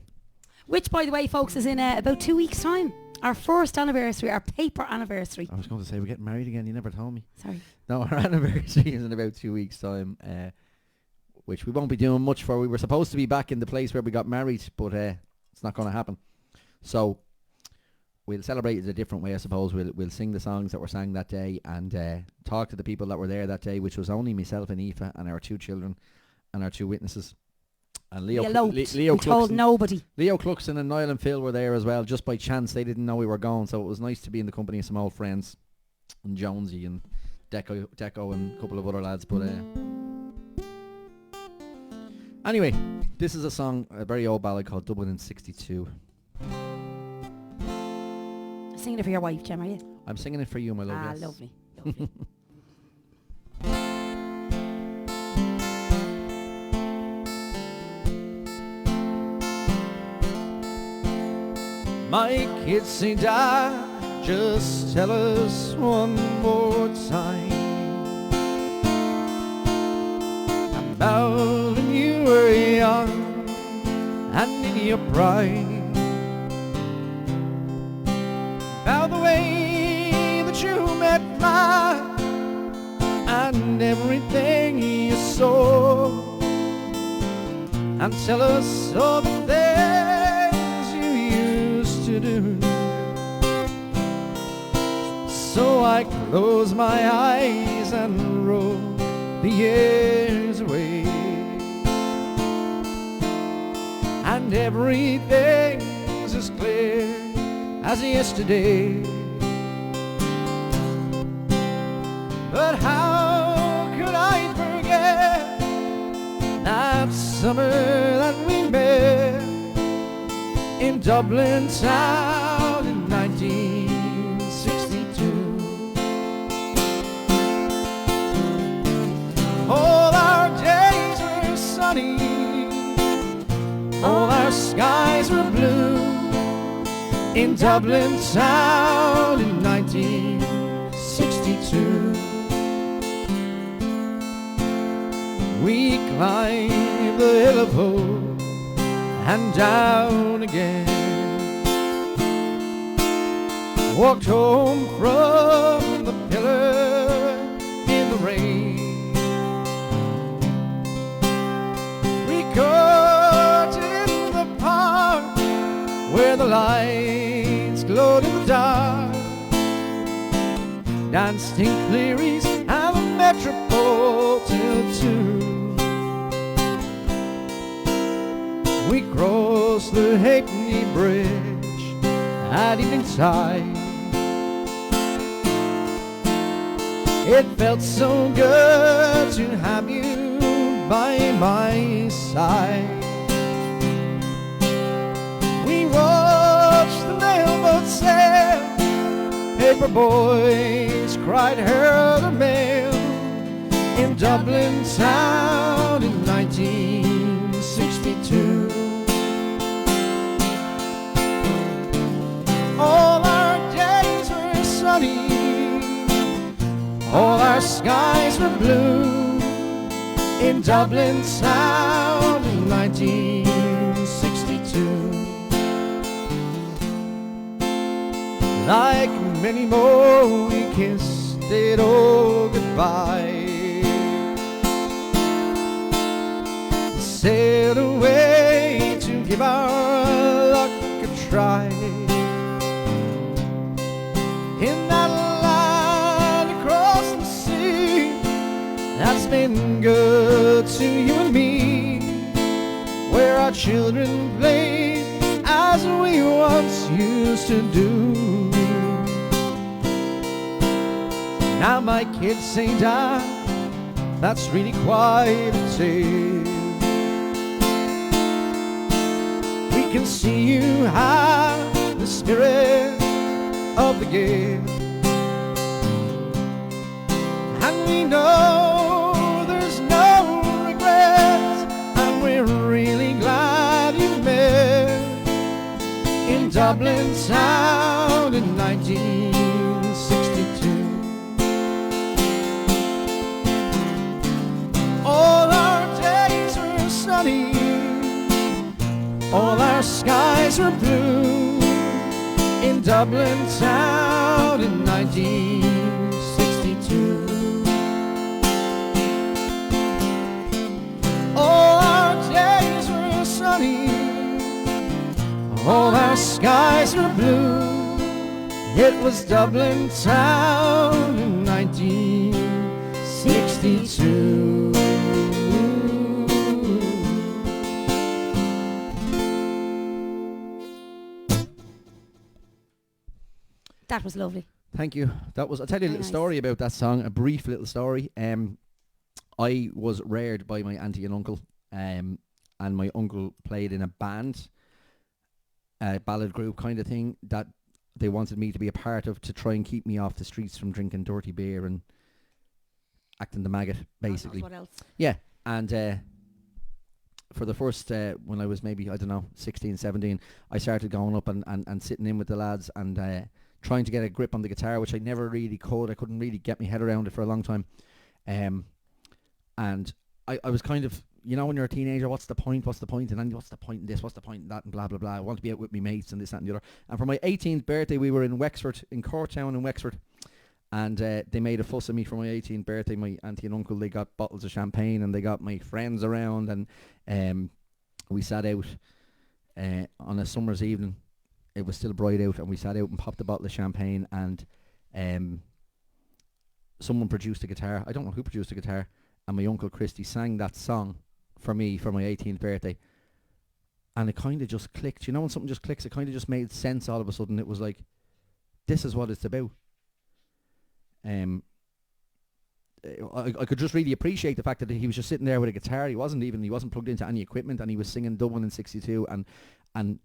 Which, by the way, folks, is in about 2 weeks' time. Our first anniversary, our paper anniversary. I was going to say, we're getting married again. You never told me. Sorry. No, our anniversary is in about 2 weeks' time, which we won't be doing much for. We were supposed to be back in the place where we got married, but it's not going to happen. So we'll celebrate it a different way, I suppose. We'll sing the songs that were sang that day and talk to the people that were there that day, which was only myself and Aoife and our 2 children and our 2 witnesses. And Leo we told nobody. Leo Cluxon and Niall and Phil were there as well, just by chance. They didn't know we were going, so it was nice to be in the company of some old friends, and Jonesy and Deco and a couple of other lads. But anyway, this is a song, a very old ballad called Dublin in '62. Singing it for your wife, Jem, are you? I'm singing it for you, my love. Ah, yes. lovely. Lovely. My kids and I, just tell us one more time about when you were young and in your pride, about the way that you met mine and everything you saw, and tell us all the things you used to do. So I close my eyes and roll the years away, and everything's as clear as yesterday. But how could I forget that summer that we met in Dublin town in 1962? All our days were sunny, all our skies were blue in Dublin town in 1962. We climbed the hill of hope and down again, walked home from the pillar in the rain, recorded in the park where the lights glowed in the dark, danced in Cleary's and the Metropole till 2. We crossed the Halfpenny Bridge at evening tide. It felt so good to have you by my side. We watched the mailboat sail, paper boys cried her the mail in Dublin town in 1962. All our days were sunny, all our skies were blue in Dublin town in 1962. Like many more we kissed it all goodbye, sailed away to give our luck a try. In that land across the sea that's been good to you and me, where our children play as we once used to do. Now my kids say, Dad, that's really quite a tale. We can see you have the spirit of the gale, and we know there's no regrets, and we're really glad you met in Dublin town in 1962. All our days were sunny, all our skies were blue in Dublin town in 1962. All our days were sunny, all our skies were blue. It was Dublin town in 1962. That was lovely. Thank you. That was, I'll tell you a Very little nice. story about that song, a brief little story. I was reared by my auntie and uncle, and my uncle played in a band, a ballad group kind of thing that they wanted me to be a part of to try and keep me off the streets from drinking dirty beer and acting the maggot, basically. What else? Yeah, and for the first, when I was maybe, I don't know, 16, 17, I started going up and sitting in with the lads and trying to get a grip on the guitar, which I never really could. I couldn't really get my head around it for a long time. And I was kind of, you know, when you're a teenager, what's the point? And then what's the point in this? What's the point in that? And blah, blah, blah. I want to be out with my mates and this, that and the other. And for my 18th birthday, we were in Wexford, in Courtown in Wexford. And they made a fuss of me for my 18th birthday. My auntie and uncle, they got bottles of champagne and they got my friends around. And we sat out on a summer's evening. It was still bright out, and we sat out and popped a bottle of champagne, and someone produced a guitar. I don't know who produced a guitar, and my uncle Christy sang that song for me for my 18th birthday, and it kind of just clicked. You know when something just clicks, it kind of just made sense all of a sudden. It was like, this is what it's about. I could just really appreciate the fact that he was just sitting there with a guitar. He wasn't plugged into any equipment, and he was singing Dublin in 62, and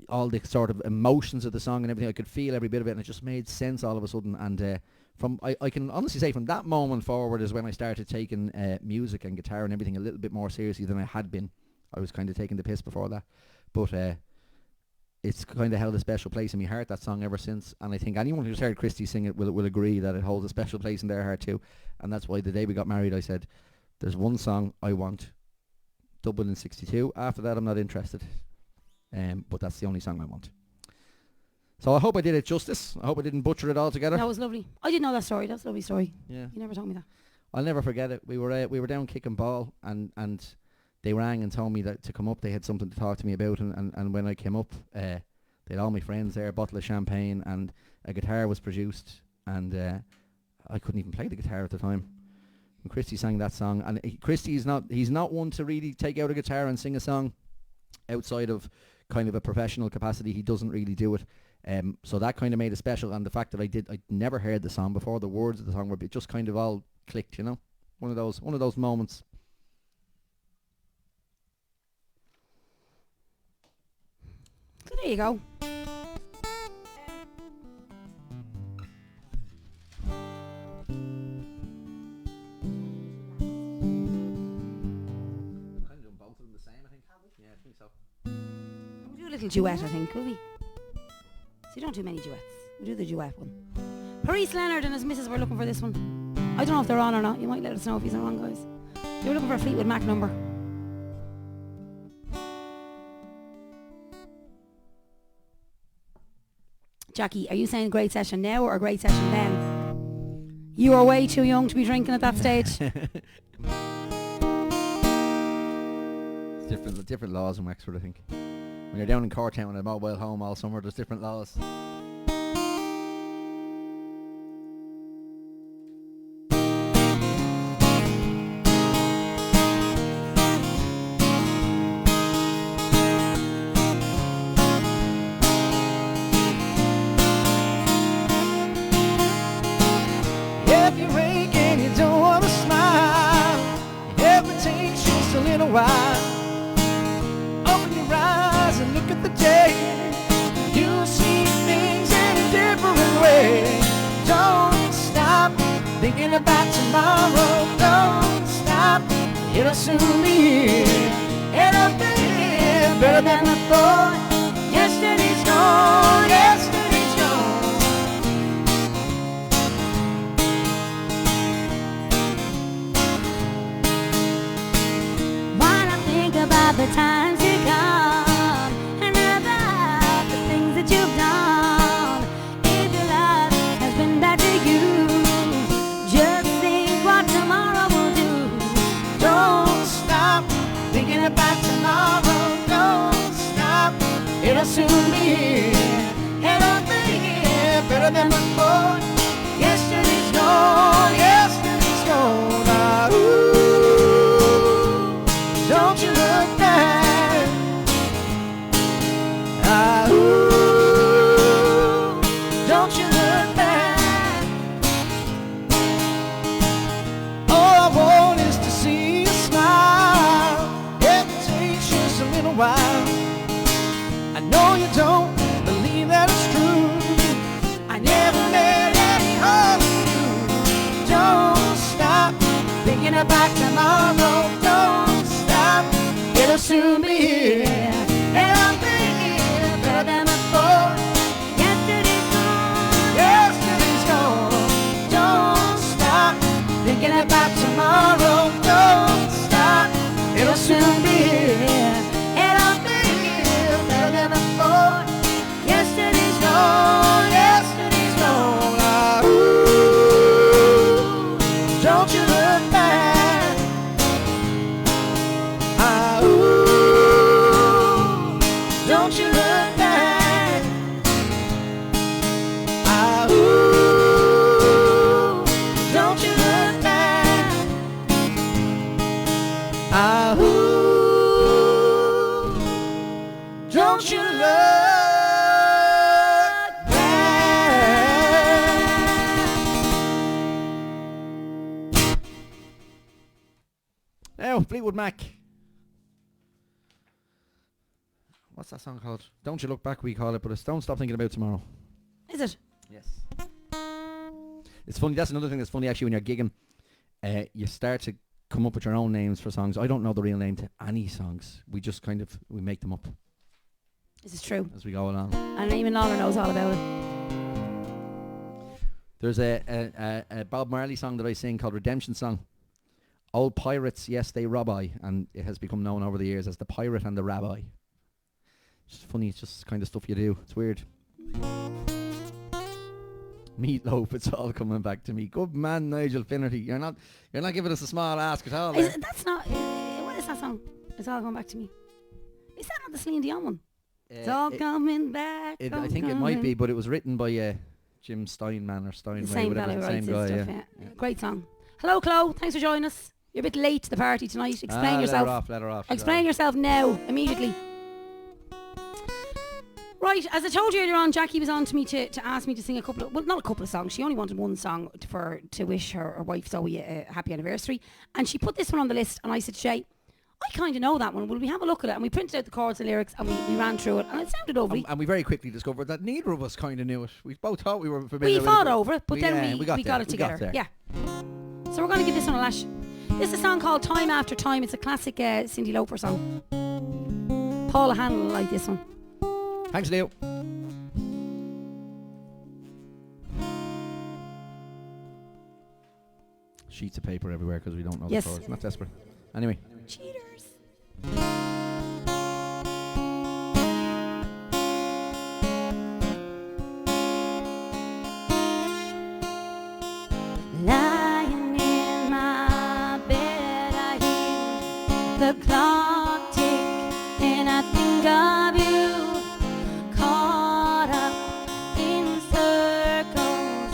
all the sort of emotions of the song and everything. I could feel every bit of it, and it just made sense all of a sudden. And I can honestly say from that moment forward is when I started taking music and guitar and everything a little bit more seriously than I had been. I was kind of taking the piss before that, but it's kind of held a special place in my heart, that song, ever since. And I think anyone who's heard Christy sing it will agree that it holds a special place in their heart too. And that's why the day we got married, I said, there's one song I want, Dublin in 62. After that, I'm not interested. But that's the only song I want. So I hope I did it justice. I hope I didn't butcher it all together. That was lovely. I didn't know that story. That's a lovely story. Yeah. You never told me that. I'll never forget it. We were down kicking ball, and they rang and told me that to come up. They had something to talk to me about, and when I came up, they had all my friends there, a bottle of champagne, and a guitar was produced, and I couldn't even play the guitar at the time. And Christy sang that song, and he's not one to really take out a guitar and sing a song outside of kind of a professional capacity. He doesn't really do it. So that kind of made it special, and the fact that I'd never heard the song before, the words of the song were just kind of all clicked, you know. One of those moments. So there you go. Both of them the same, I think. Yeah, I think so. We'll do a little duet, I think, will we? So you don't do many duets. We'll do the duet one. Paris Leonard and his missus were looking for this one. I don't know if they're on or not. You might let us know if he's on, guys. They were looking for a Fleetwood Mac number. Jackie, are you saying great session now or great session then? You are way too young to be drinking at that stage. Different laws in Wexford, I think. When you're down in Cortown and a mobile home all summer, there's different laws. If you're aching, you don't want to smile. If it takes just a little while, open your eyes and look at the day. You'll see things in a different way. Don't stop thinking about tomorrow. Don't stop, it'll soon be here. It'll be here better than before. Yesterday's gone, yesterday's gone. While I think about the times to come and about the things that you've done, if your life has been bad to you, just think what tomorrow will do. Don't stop thinking about tomorrow. Don't stop, it'll soon be here. It'll be here better than before. Yesterday's gone, yesterday's gone. Ah, ooh, don't you look back. Ah, ooh, don't you look back. All I want is to see you smile. It takes just a little while. I know you don't believe that it's true. I never met any other you. Don't stop thinking about tomorrow. Don't stop, it'll soon be here. It'll be here better than before. Yesterday's gone. Yesterday's gone. Don't stop thinking about tomorrow. Don't stop, it'll soon be here. It'll be here better than before. Yesterday's gone. Yesterday's gone. Ah, ooh, don't you look back. Ah, ooh, don't you look back. Ah, ooh, don't you look back. Ah, ooh, don't you look back. Now, Fleetwood Mac. What's that song called? Don't You Look Back, we call it, but it's Don't Stop Thinking About Tomorrow. Is it? Yes. It's funny, that's another thing that's funny actually when you're gigging. You start to come up with your own names for songs. I don't know the real name to any songs. We just we make them up This is true. as we go along. And even Lawler knows all about it. There's a Bob Marley song that I sing called Redemption Song. Old pirates, yes, they rob I, and it has become known over the years as the Pirate and the Rabbi. It's funny, it's just kind of stuff you do. It's weird. Meatloaf, it's all coming back to me. Good man, Nigel Finnerty. You're not giving us a small ask at all. That's not... what is that song? It's all going back to me. Is that not the Celine Dion one? It's all coming back. I think it might be, but it was written by Jim Steinman or Steinway, The same whatever. fellow The writes same this guy, stuff, yeah. Great song. Hello, Chloe. Thanks for joining us. You're a bit late to the party tonight. Explain yourself. Let her off. Explain yourself now, immediately. Right, as I told you earlier on, Jackie was on to me to ask me to sing a couple of, well, not a couple of songs. She only wanted one song to wish her wife Zoe a happy anniversary. And she put this one on the list, and I said, Shay, I kind of know that one. Will we have a look at it? And we printed out the chords and lyrics, and we ran through it, and it sounded lovely. And we very quickly discovered that neither of us kind of knew it. We both thought we were familiar We with it. fought over it, but then we got there. it together. There. Yeah. So we're going to give this one a lash. This is a song called Time After Time. It's a classic Cyndi Lauper song. Paula Hanlon will like this one. Thanks, Leo. Sheets of paper everywhere because we don't know Yes. the chords. Not desperate. Anyway. Cheaters. Lying in my bed, I hear the clock tick, and I think of you, caught up in circles.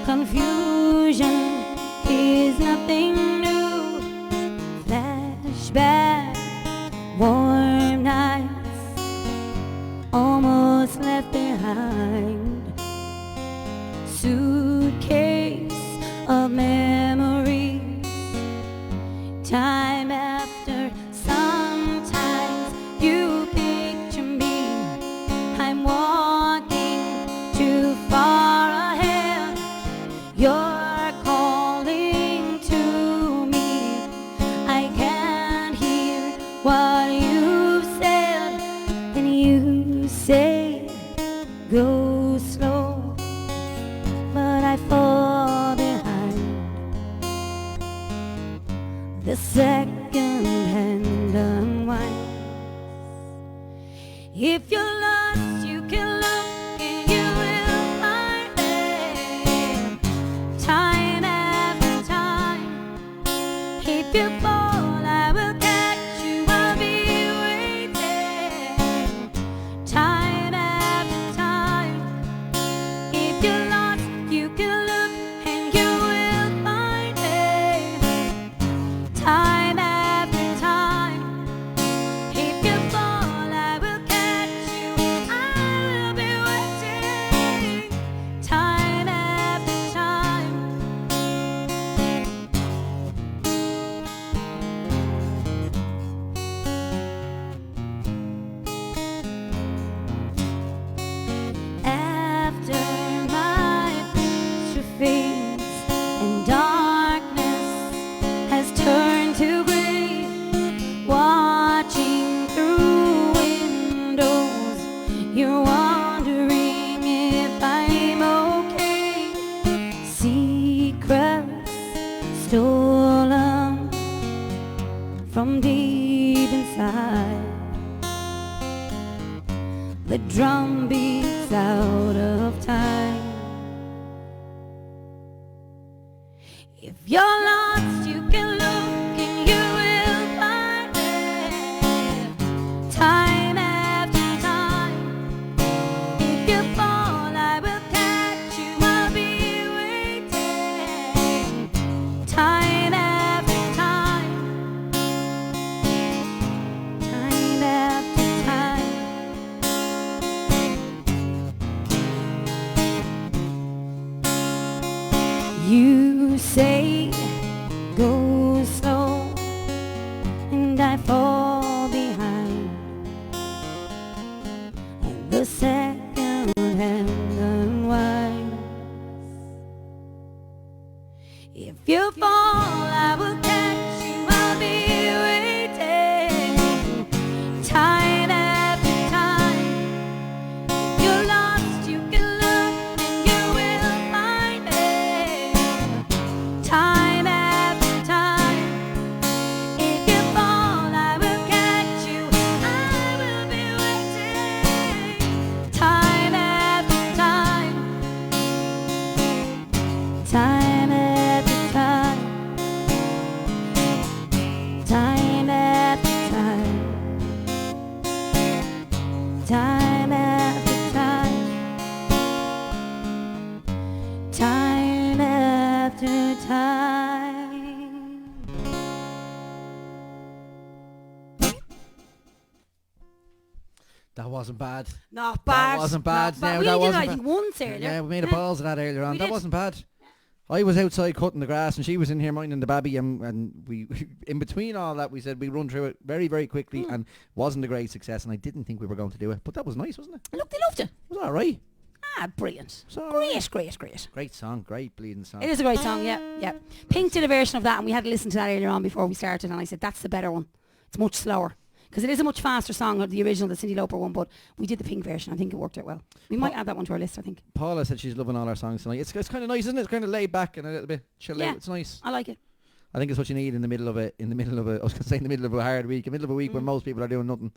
Confusion is nothing new. Flashback, warm nights, almost left behind. Suitcase of memories, time after. Sometimes you picture me, I'm walking too far ahead. You're calling to me, I can't hear what you've said. And you say, go slow, but I fall behind. The second hand unwinds. If you're lost, you can look and you will find it. Time after time. If you fall, I will catch you. I'll be waiting. Time after time. If you're lost, you can look and you will find it. Time after time. If you fall, I will catch you. I will be waiting. Time after time. After my picture fades and darkness has turned to gray, watching through windows, you're wondering if I'm okay. Secrets stolen from deep inside. The drum beats out of time. If you're lost, you can look and you will find it. Time after time. If you fall, I will catch you. I'll be waiting. Time after time. Time after time. You say, go slow, and I fall behind. And the second hand unwinds. If you fall, I will catch you. I'll be waiting. Time after time. If you're lost, you can look and you will find it. Time after time. If you fall, I will catch you. I will be waiting. Time after time. Time after time. That wasn't bad. Not bad. That wasn't bad. Not bad. No, We that only did wasn't it, I bad. think, once earlier. Yeah, we made a balls of that earlier on. We That did. wasn't bad. I was outside cutting the grass and she was in here minding the baby, and we, in between all that, we said we run through it very, very quickly, and wasn't a great success, and I didn't think we were going to do it, but that was nice, wasn't it? And look, they loved it. It was alright. Ah, brilliant. So Great. great song, great bleeding song. It is a great song, yeah. Pink did a version of that, and we had to listen to that earlier on before we started, and I said, that's the better one. It's much slower. Because it is a much faster song than the original, the Cyndi Lauper one, but we did the Pink version. I think it worked out well. We might add that one to our list, I think. Paula said she's loving all our songs tonight. It's kind of nice, isn't it? It's kind of laid back and a little bit chill out. It's nice. I like it. I think it's what you need in the middle of a, I was going to say in the middle of a hard week, in the middle of a week when most people are doing nothing.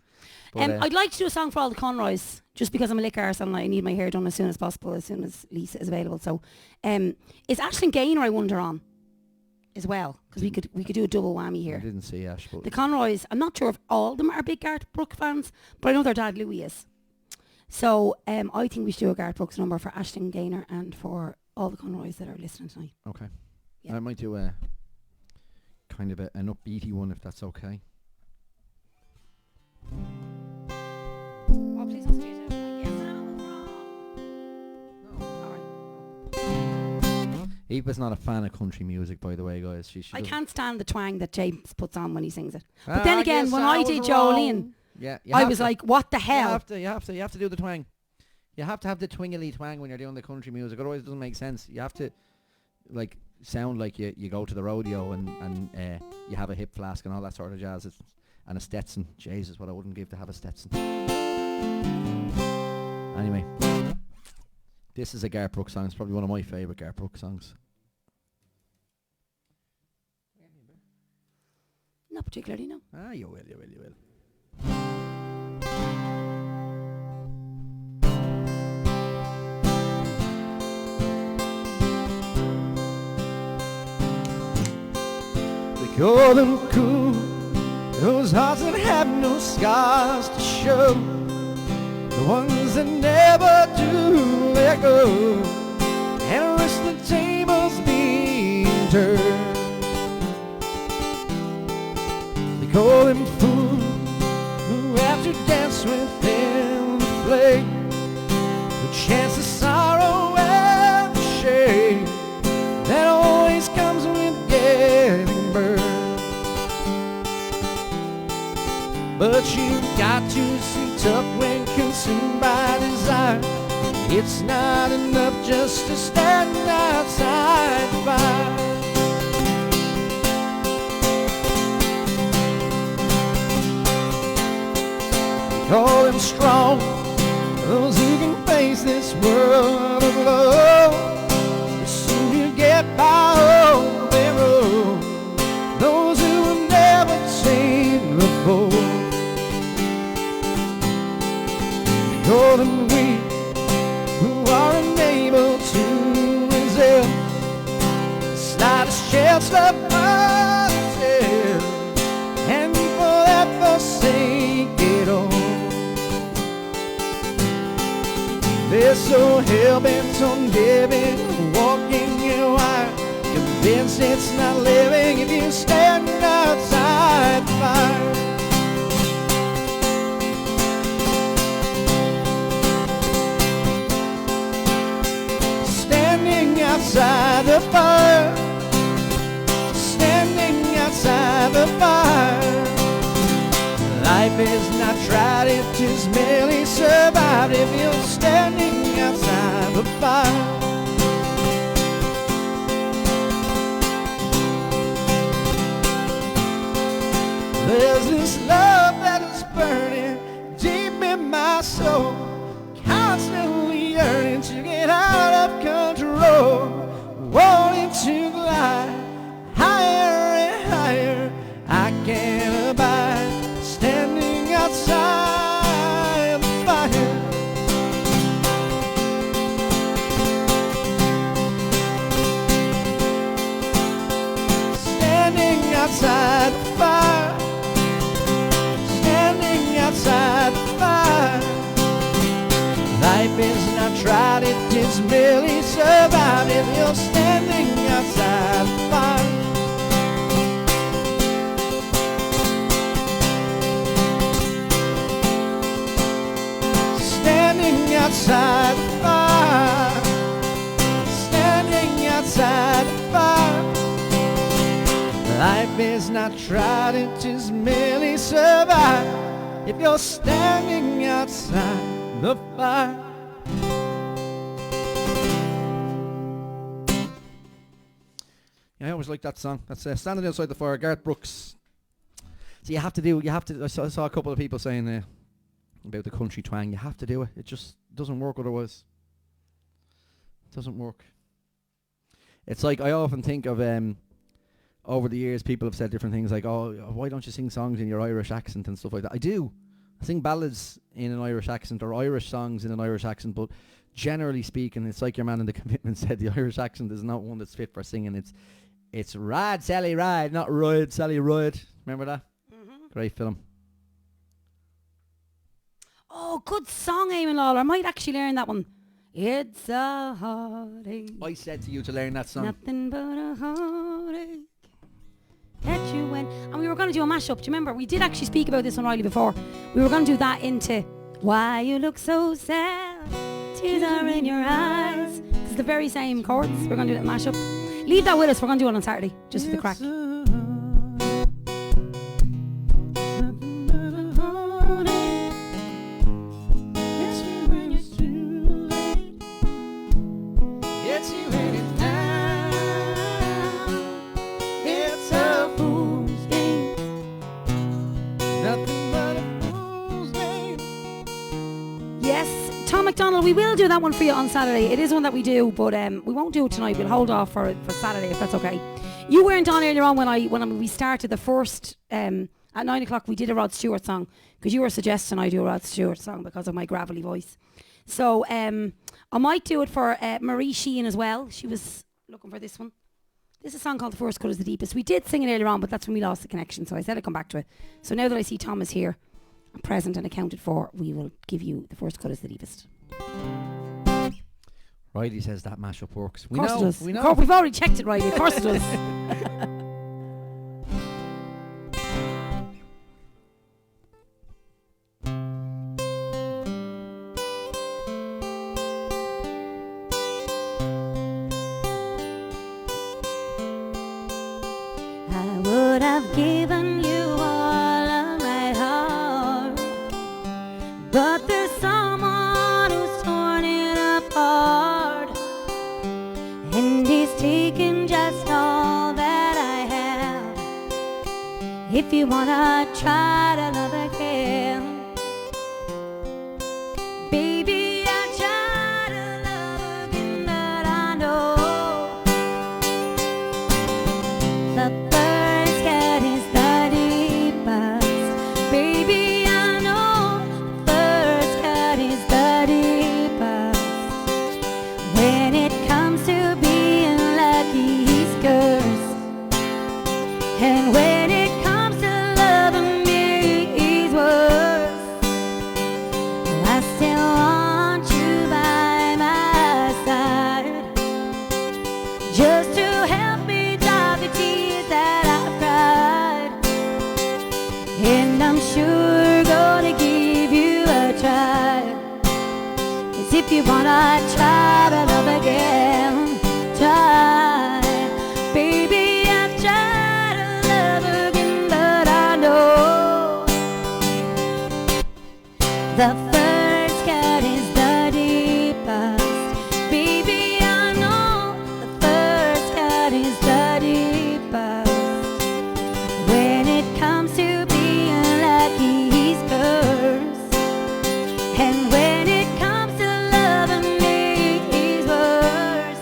But, I'd like to do a song for all the Conroys, just because I'm a lick arse and I need my hair done as soon as possible, as soon as Lisa is available. So, is Aisling Gaynor, I wonder, on as well? Because we could do a double whammy I here. didn't see Ash, but The Conroys, I'm not sure if all of them are big Garth Brooks fans, but I know their dad Louis is. So, I think we should do a Garth Brooks number for Aisling Gaynor and for all the Conroys that are listening tonight. okay. Yeah. I might do a kind of an upbeaty one if that's okay. Oh, please don't say it. Yes, no. All right. Eva's not a fan of country music, by the way, guys. She I doesn't- can't stand the twang that James puts on when he sings it. Ah, But then again, yes, when I was did wrong. Jolene, Yeah, I was like, what the you hell? have to do the twang. You have to have the twingly twang when you're doing the country music. Otherwise, it doesn't make sense. You have to like sound like you go to the rodeo and you have a hip flask and all that sort of jazz. And a Stetson. Jesus, what I wouldn't give to have a Stetson. Anyway, this is a Garth Brooks song. It's probably one of my favourite Garth Brooks songs. Not particularly, no. Ah, you will. They call them cool, those hearts that have no scars to show, the ones that never do let go, and risk the tables being turned. They call them fools who have to dance within the flame, the chance of sorrow and the shame that always comes with getting burned. But you've got to sit up when consumed by desire. It's not enough just to stand outside the fire. We call them strong, those who can face this world of love. Soon you get by on their own, those who will never take the fall. Call them weak, who are unable to resist the slightest chance of myself, and for that forsake it all. They're so hell-bent on living, walking in wire, convinced it's not living if you stand outside the fire. Outside the fire, standing outside the fire. Life is not tried, it is merely survived if you're standing outside the fire. There's this love that is burning deep in my soul, constantly yearning to get out of control, wanting to glide higher and higher. I can't abide standing outside the fire. Standing outside the fire, standing outside the fire. Life is not tried, it is merely survived if you're standing outside the fire. outside the fire, standing outside the fire. Life is not tried, it is merely survived if you're standing outside the fire. Yeah, I always like that song. That's Standing Outside the Fire, Garth Brooks. So I saw a couple of people saying about the country twang. You have to do it. It just doesn't work otherwise. It doesn't work. It's like, I often think of, over the years, people have said different things like, oh, why don't you sing songs in your Irish accent and stuff like that? I do. I sing ballads in an Irish accent or Irish songs in an Irish accent, but generally speaking, it's like your man in The Commitment said, the Irish accent is not one that's fit for singing. It's ride, Sally, ride, not ride, Sally, ride. Remember that? Great film. Oh, good song, Eamon Lawler. I might actually learn that one. It's a heartache. I said to you to learn that song. Nothing but a heartache that you went. And we were going to do a mashup. Do you remember? We did actually speak about this on Riley before. We were going to do that into Why You Look So Sad, Tears Are In Your Eyes. It's the very same chords. We're going to do that mashup. Leave that with us. We're going to do it on Saturday, just for the crack. We will do that one for you on Saturday. It is one that we do, but we won't do it tonight. We'll hold off for Saturday if that's okay. You weren't on earlier on when we started the first at 9 o'clock. We did a Rod Stewart song because you were suggesting I do a Rod Stewart song because of my gravelly voice. So I might do it for Marie Sheehan as well. She was looking for this one. This is a song called The First Cut Is the Deepest. We did sing it earlier on, but that's when we lost the connection. So I said I'd come back to it. So now that I see Thomas here, present and accounted for, we will give you The First Cut Is the Deepest. Riley says that mashup works. Of course it does. We know. We've already checked it, Riley. Of course it does. I would have given you all of my heart, but there's someone who's torn it apart, and he's taken just all that I have. If you wanna try to love again, baby, I try to love again, but I know the first cut is the deepest. Baby, I know the first cut is the deepest. When it comes to being lucky, he's cursed. And when it comes to loving me, he's worse. I still want you by my side, just to help me dry the tears that I've cried. And I'm sure gonna give you a try, 'cause if you wanna try to love again, try. Baby, I've tried to love again, but I know the first cut is the deepest. Baby, I know the first cut is the deepest. When it comes to being lucky, he's cursed. And when it comes to loving me, he's worse.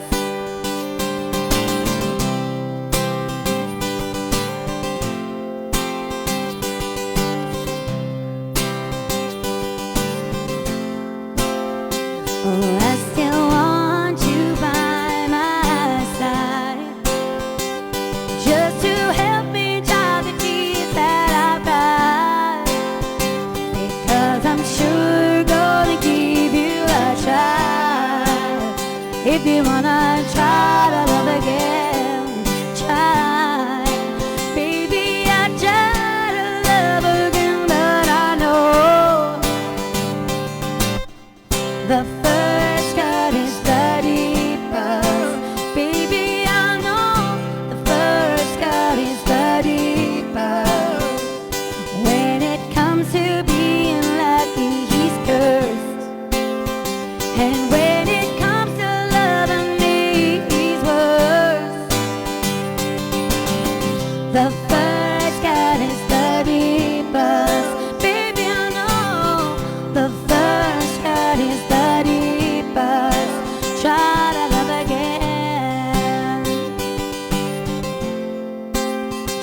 Oh, I still want you by my side, just to help me dry the tears that I've cried. Because I'm sure gonna give you a try. If you wanna try to love again, try. Baby, I try to love again, but I know the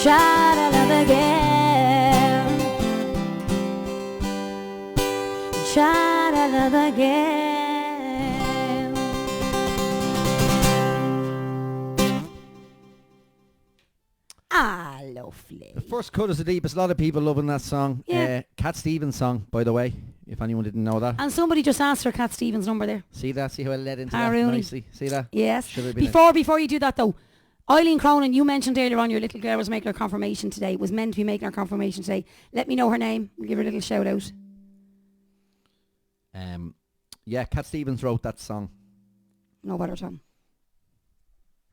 try to love again. Try to love again. Ah, lovely. The first cut is the deepest. A lot of people loving that song. Yeah. Cat Stevens song, by the way, if anyone didn't know that. And somebody just asked for Cat Stevens' number there. See that? See how I led into Ah, that really? nicely? See that? Yes. Should have been Before you do that though, Eileen Cronin, you mentioned earlier on your little girl was making her confirmation today. Was meant to be making her confirmation today. Let me know her name. We'll give her a little shout out. Yeah, Cat Stevens wrote that song. No bother, Tom.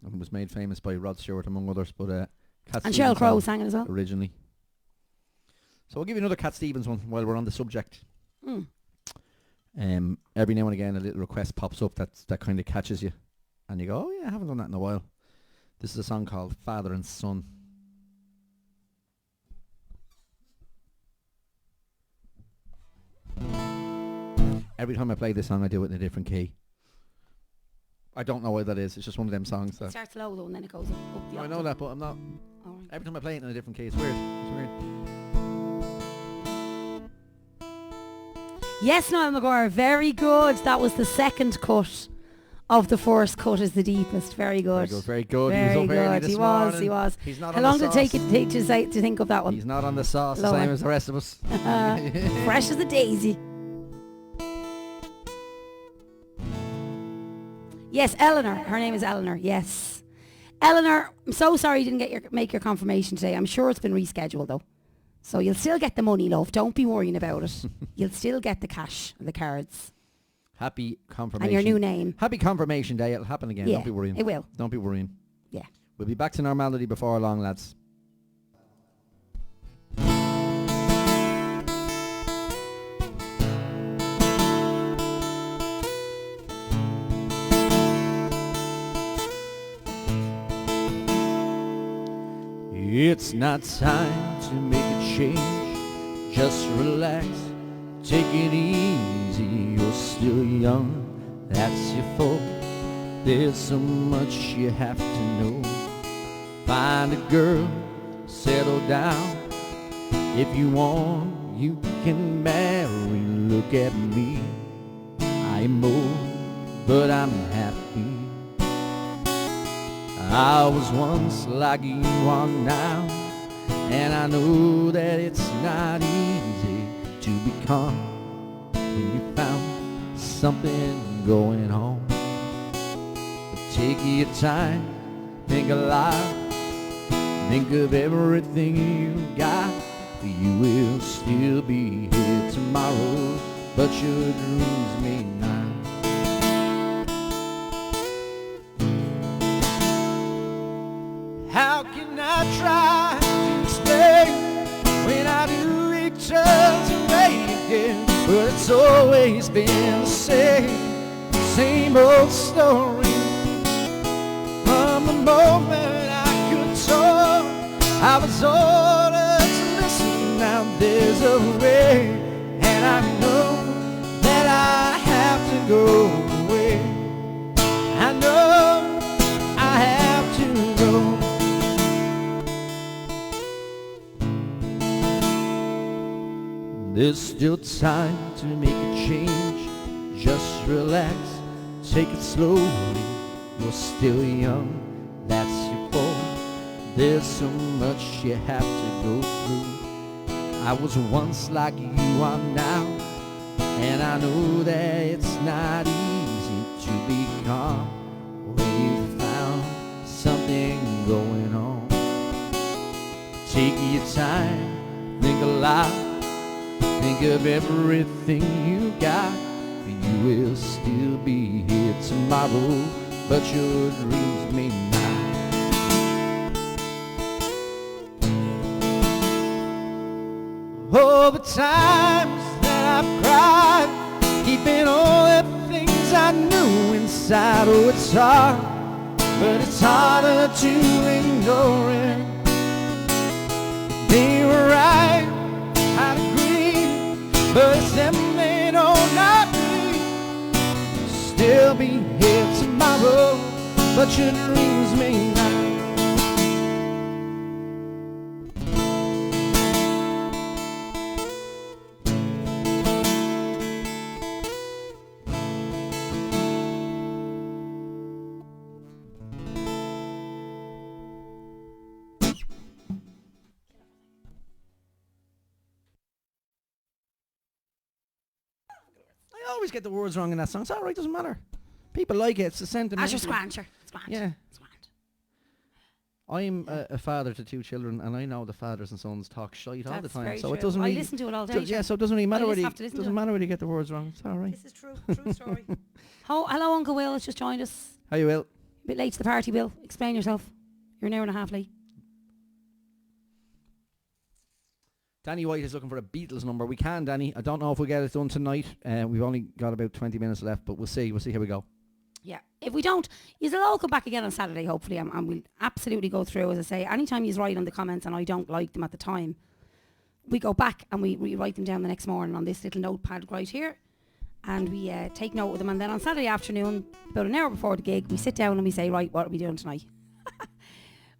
It was made famous by Rod Stewart among others, but Cat And Stevens Sheryl Crow sang sang it as well. originally. So I'll give you another Cat Stevens one while we're on the subject. Mm. Every now and again a little request pops up that kind of catches you, and you go, oh yeah, I haven't done that in a while. This is a song called Father and Son. Every time I play this song I do it in a different key. I don't know why that is. It's just one of them songs It that starts low though and then it goes up the I octave. know that, but I'm not. All right. Every time I play it in a different key, it's weird. It's weird. Yes, Niall McGuire, very good. That was the second cut of the first cut is the deepest. Very good. Very good. Very he was up early good. this He morning. was. He's not How on long the did it sauce. take to think of that one? He's not on the sauce the Lower. same as the rest of us. Fresh as a daisy. Yes, Eleanor. Her name is Eleanor. Yes. Eleanor, I'm so sorry you didn't make your confirmation today. I'm sure it's been rescheduled though. So you'll still get the money, love. Don't be worrying about it. You'll still get the cash and the cards. Happy confirmation. And your new name. Happy confirmation day. It'll happen again. Yeah, Don't be worrying. it will. Don't be worrying. Yeah. We'll be back to normality before long, lads. It's not time to make a change. Just relax, take it easy. You're still young, that's your fault. There's so much you have to know. Find a girl, settle down. If you want, you can marry. Look at me, I'm old, but I'm happy. I was once like you are now, and I know that it's not easy to become when you found something going on. But take your time, think a lot, think of everything you got. You will still be here tomorrow, but your dreams may not. How can I try to explain when I do return to me again? But it's always been the same old story. From the moment I could talk, I was ordered to listen. Now there's a way, and I know that I have to go away. I know I have to go. There's still time to make a change. Just relax, take it slowly. You're still young, that's your fault. There's so much you have to go through. I was once like you are now, and I know that it's not easy to be calm when you found something going on. Take your time, think a lot. Think of everything you got. You will still be here tomorrow, but your dreams may not. All the times that I've cried, keeping all the things I knew inside. Oh, it's hard, but it's harder to ignore it. They were right, I'd agree, but it's them they don't not me. Still be here tomorrow, but your dreams may not. always get the words wrong in that song. It's all right, doesn't matter. People like it. It's a sentiment. As your squancher. It's grand. Yeah. It's grand. I'm a father to 2 children, and I know the fathers and sons talk shite all the That's time. very So true. it doesn't I really... listen to it all day. yeah, so it doesn't really matter I whether just have to listen to doesn't it. matter whether you get the words wrong. It's all right. This is true. True story. Hello, Uncle Will has just joined us. How you will? A bit late to the party, Will. Explain yourself. You're an hour and a half late. Danny White is looking for a Beatles number. We can, Danny. I don't know if we'll get it done tonight. We've only got about 20 minutes left, but we'll see. We'll see how we go. Yeah. If we don't, you'll all come back again on Saturday, hopefully, and we'll absolutely go through, as I say, anytime you write on the comments and I don't like them at the time, we go back and we write them down the next morning on this little notepad right here, and we take note of them, and then on Saturday afternoon, about an hour before the gig, we sit down and we say, right, what are we doing tonight?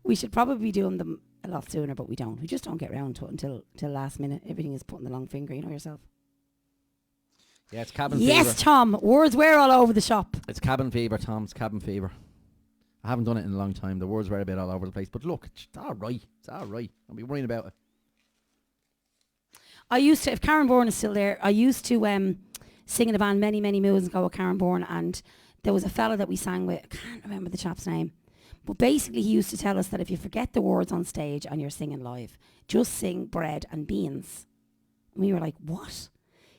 We should probably be doing them a lot sooner, but we don't. We just don't get round to it until last minute. Everything is putting the long finger, you know yourself. Yeah, it's cabin fever. Yes, Tom. Words were all over the shop. It's cabin fever, Tom. It's cabin fever. I haven't done it in a long time. The words were a bit all over the place. But look, it's all right. It's all right. I'll be worrying about it. I used to, if Karen Bourne is still there, I used to sing in a band many, many moons ago with Karen Bourne, and there was a fella that we sang with. I can't remember the chap's name. But basically he used to tell us that if you forget the words on stage and you're singing live, just sing bread and beans. And we were like, what?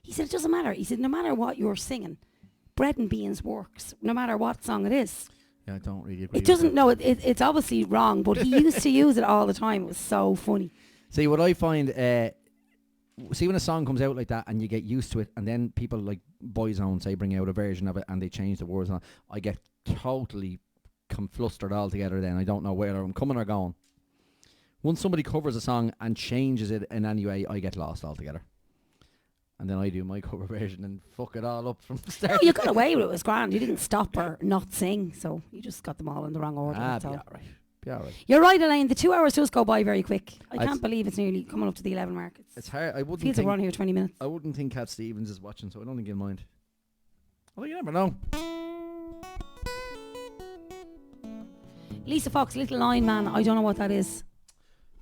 He said, it doesn't matter. He said, no matter what you're singing, bread and beans works, no matter what song it is. Yeah, I don't really agree. It doesn't, no, it's obviously wrong, but he used to use it all the time. It was so funny. See, what I find, see when a song comes out like that and you get used to it, and then people like Boyzone, say, bring out a version of it and they change the words on it, I get totally flustered altogether then. I don't know where I'm coming or going. Once somebody covers a song and changes it in any way, I get lost altogether. And then I do my cover version and fuck it all up from the start. No, you got away with it. It was grand. You didn't stop or not sing, so you just got them all in the wrong order. Be So. all right. Be all right. You're right, Elaine. The 2 hours does go by very quick. I I'd can't believe it's nearly coming up to the 11 mark. It's hard. I wouldn't feels like think we're on here 20 minutes. I wouldn't think Cat Stevens is watching, so I don't think he'll mind. Although you never know. Lisa Fox, Little Lion Man. I don't know what that is.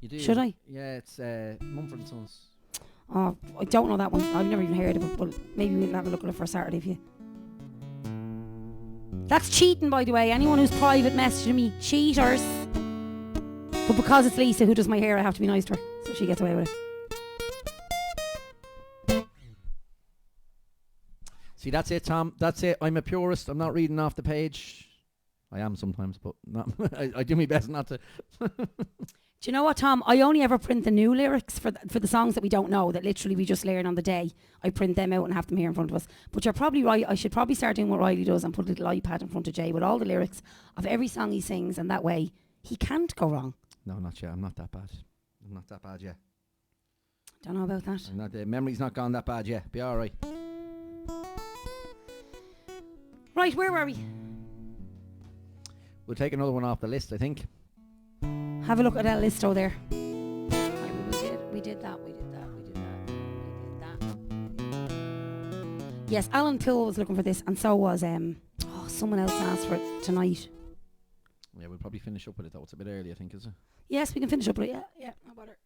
You do? Should I? Yeah, it's Mumford & Sons. Oh, I don't know that one. I've never even heard of it, but maybe we'll have a look at it for Saturday if you... That's cheating, by the way. Anyone who's private messaging me, cheaters. But because it's Lisa who does my hair, I have to be nice to her, so she gets away with it. See, that's it, Tom. That's it. I'm a purist. I'm not reading off the page. I am sometimes, but not I do my best not to. Do you know what, Tom? I only ever print the new lyrics for the songs that we don't know, that literally we just learn on the day. I print them out and have them here in front of us. But you're probably right. I should probably start doing what Riley does and put a little iPad in front of Jay with all the lyrics of every song he sings, and that way he can't go wrong. No, not yet. I'm not that bad. I'm not that bad yet. Don't know about that. I'm not, the memory's not gone that bad yet. Be all right. Right, where were we? We'll take another one off the list, I think. Have a look at that listo there. We did that. Yes, Alan Pill was looking for this, and so was someone else asked for it tonight. Yeah, we'll probably finish up with it though. It's a bit early, I think, is it? Yes, we can finish up with it. Yeah, no bother.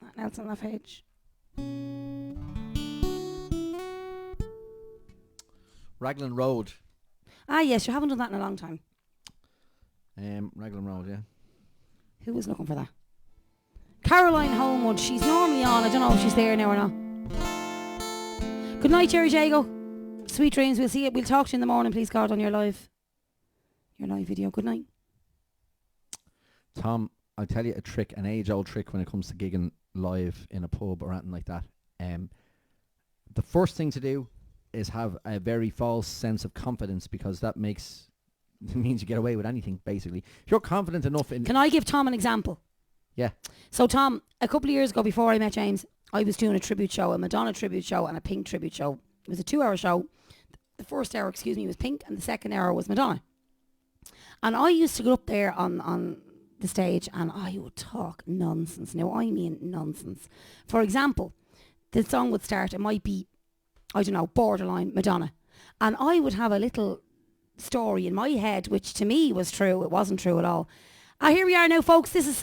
Nothing else on that page. Raglan Road. Ah, yes, you haven't done that in a long time. Raglan Road, yeah. Who was looking for that? Caroline Homewood. She's normally on. I don't know if she's there now or not. Good night, Jerry Jago. Sweet dreams. We'll see it. We'll talk to you in the morning, please God, on your live video. Good night. Tom, I'll tell you a trick, an age-old trick when it comes to gigging live in a pub or anything like that. The first thing to do is have a very false sense of confidence, because that means you get away with anything, basically. If you're confident enough in... Can I give Tom an example? Yeah. So, Tom, a couple of years ago, before I met James, I was doing a tribute show, a Madonna tribute show and a Pink tribute show. It was a 2-hour show. The first hour, was Pink, and the second hour was Madonna. And I used to go up there on the stage and I would talk nonsense. Now, I mean nonsense. For example, the song would start, it might be, I don't know, borderline Madonna. And I would have a little story in my head, which to me was true. It wasn't true at all. Here we are now, folks. This is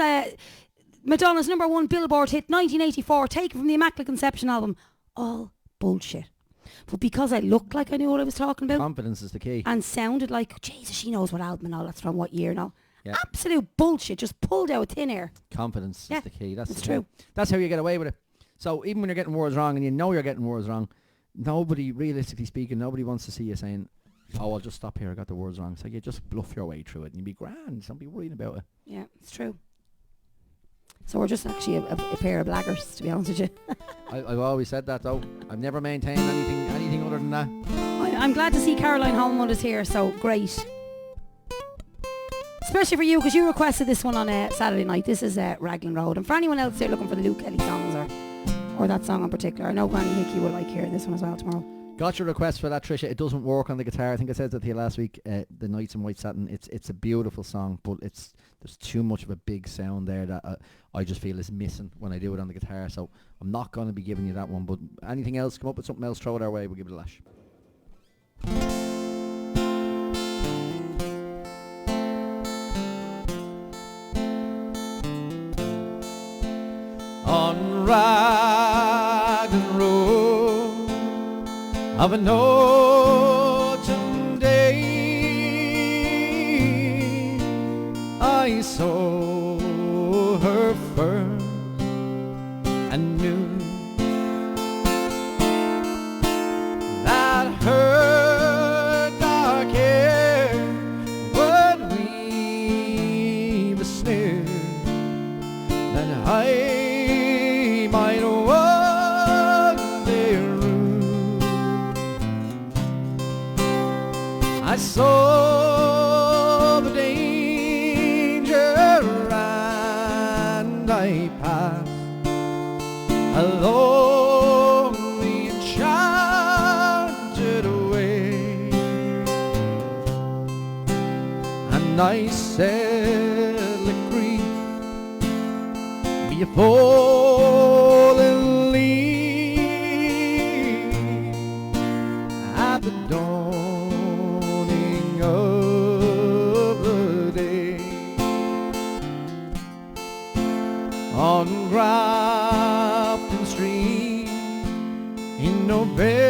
Madonna's #1 Billboard hit, 1984, taken from the Immaculate Conception album. All bullshit. But because I looked like I knew what I was talking about Confidence is the key. and sounded like, Jesus, she knows what album and all that's from what year and all. Yeah. Absolute bullshit, just pulled out of thin air. Confidence Yeah, is the key. That's it's the thing. true. That's how you get away with it. So even when you're getting words wrong and you know you're getting words wrong, nobody, realistically speaking, nobody wants to see you saying, oh, I'll just stop here, I got the words wrong. So you just bluff your way through it and you'll be grand. Don't be worrying about it. Yeah, it's true. So we're just actually a pair of blaggers, to be honest with you. I've always said that though. I've never maintained anything other than that. I'm glad to see Caroline Holmwood is here, so great. Especially for you, because you requested this one on Saturday night. This is Raglan Road. And for anyone else there looking for the Luke Kelly songs or that song in particular, I know Granny Hickey will like hearing this one as well tomorrow. Got your request for that, Tricia. It doesn't work on the guitar. I think I said that to you last week. The Nights in White Satin. It's a beautiful song, but there's too much of a big sound there that I just feel is missing when I do it on the guitar. So I'm not going to be giving you that one. But anything else, come up with something else, throw it our way. We'll give it a lash. On Raglan Road of an autumn day, I saw her first and knew that her dark hair would weave a snare that I might one day rue. I saw the danger and I passed along the enchanted way, and I said, "Let grief be a fallen leaf at the dawning of the day." On Grafton Street in November,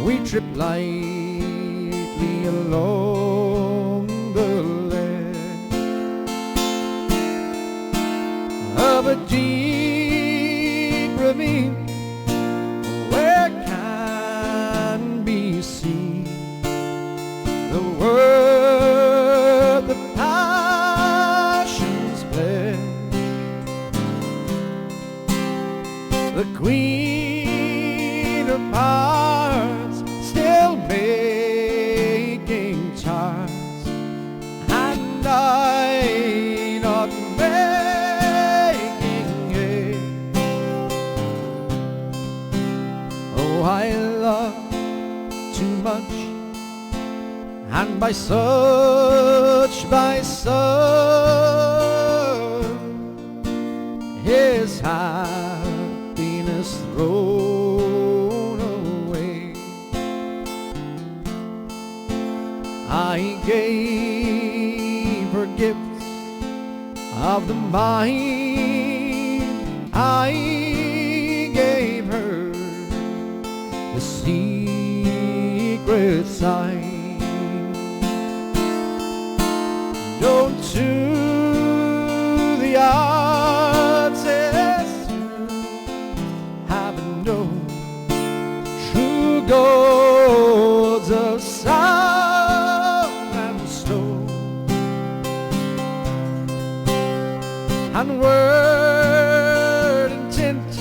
we tripped lightly along the ledge of a deep ravine where can be seen the world, the passions pledge, the Queen of Hearts still making charts, and I not making it. Oh, I love too much, and by such his happiness thrown away. I gave her gifts of the mind, I gave her the secret sign. Don't to the artist have no true gods of sound and stone, and word and tint,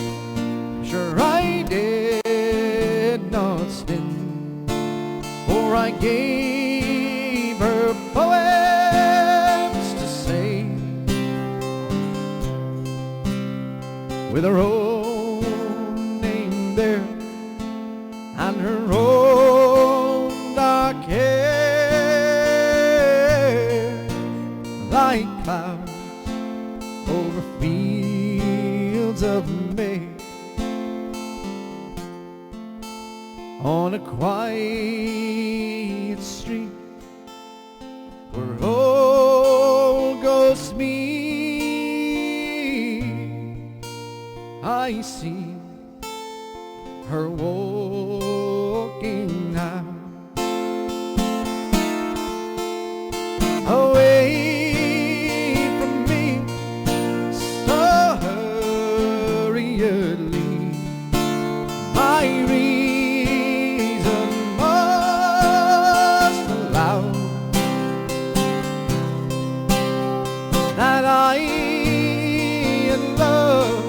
sure I did not stint, for I gave her poems to say with her own name there and her own dark hair, like clouds over fields of May, on a quiet street where old ghosts meet, I see her walking out, away from me so hurriedly. My reason must allow that I in love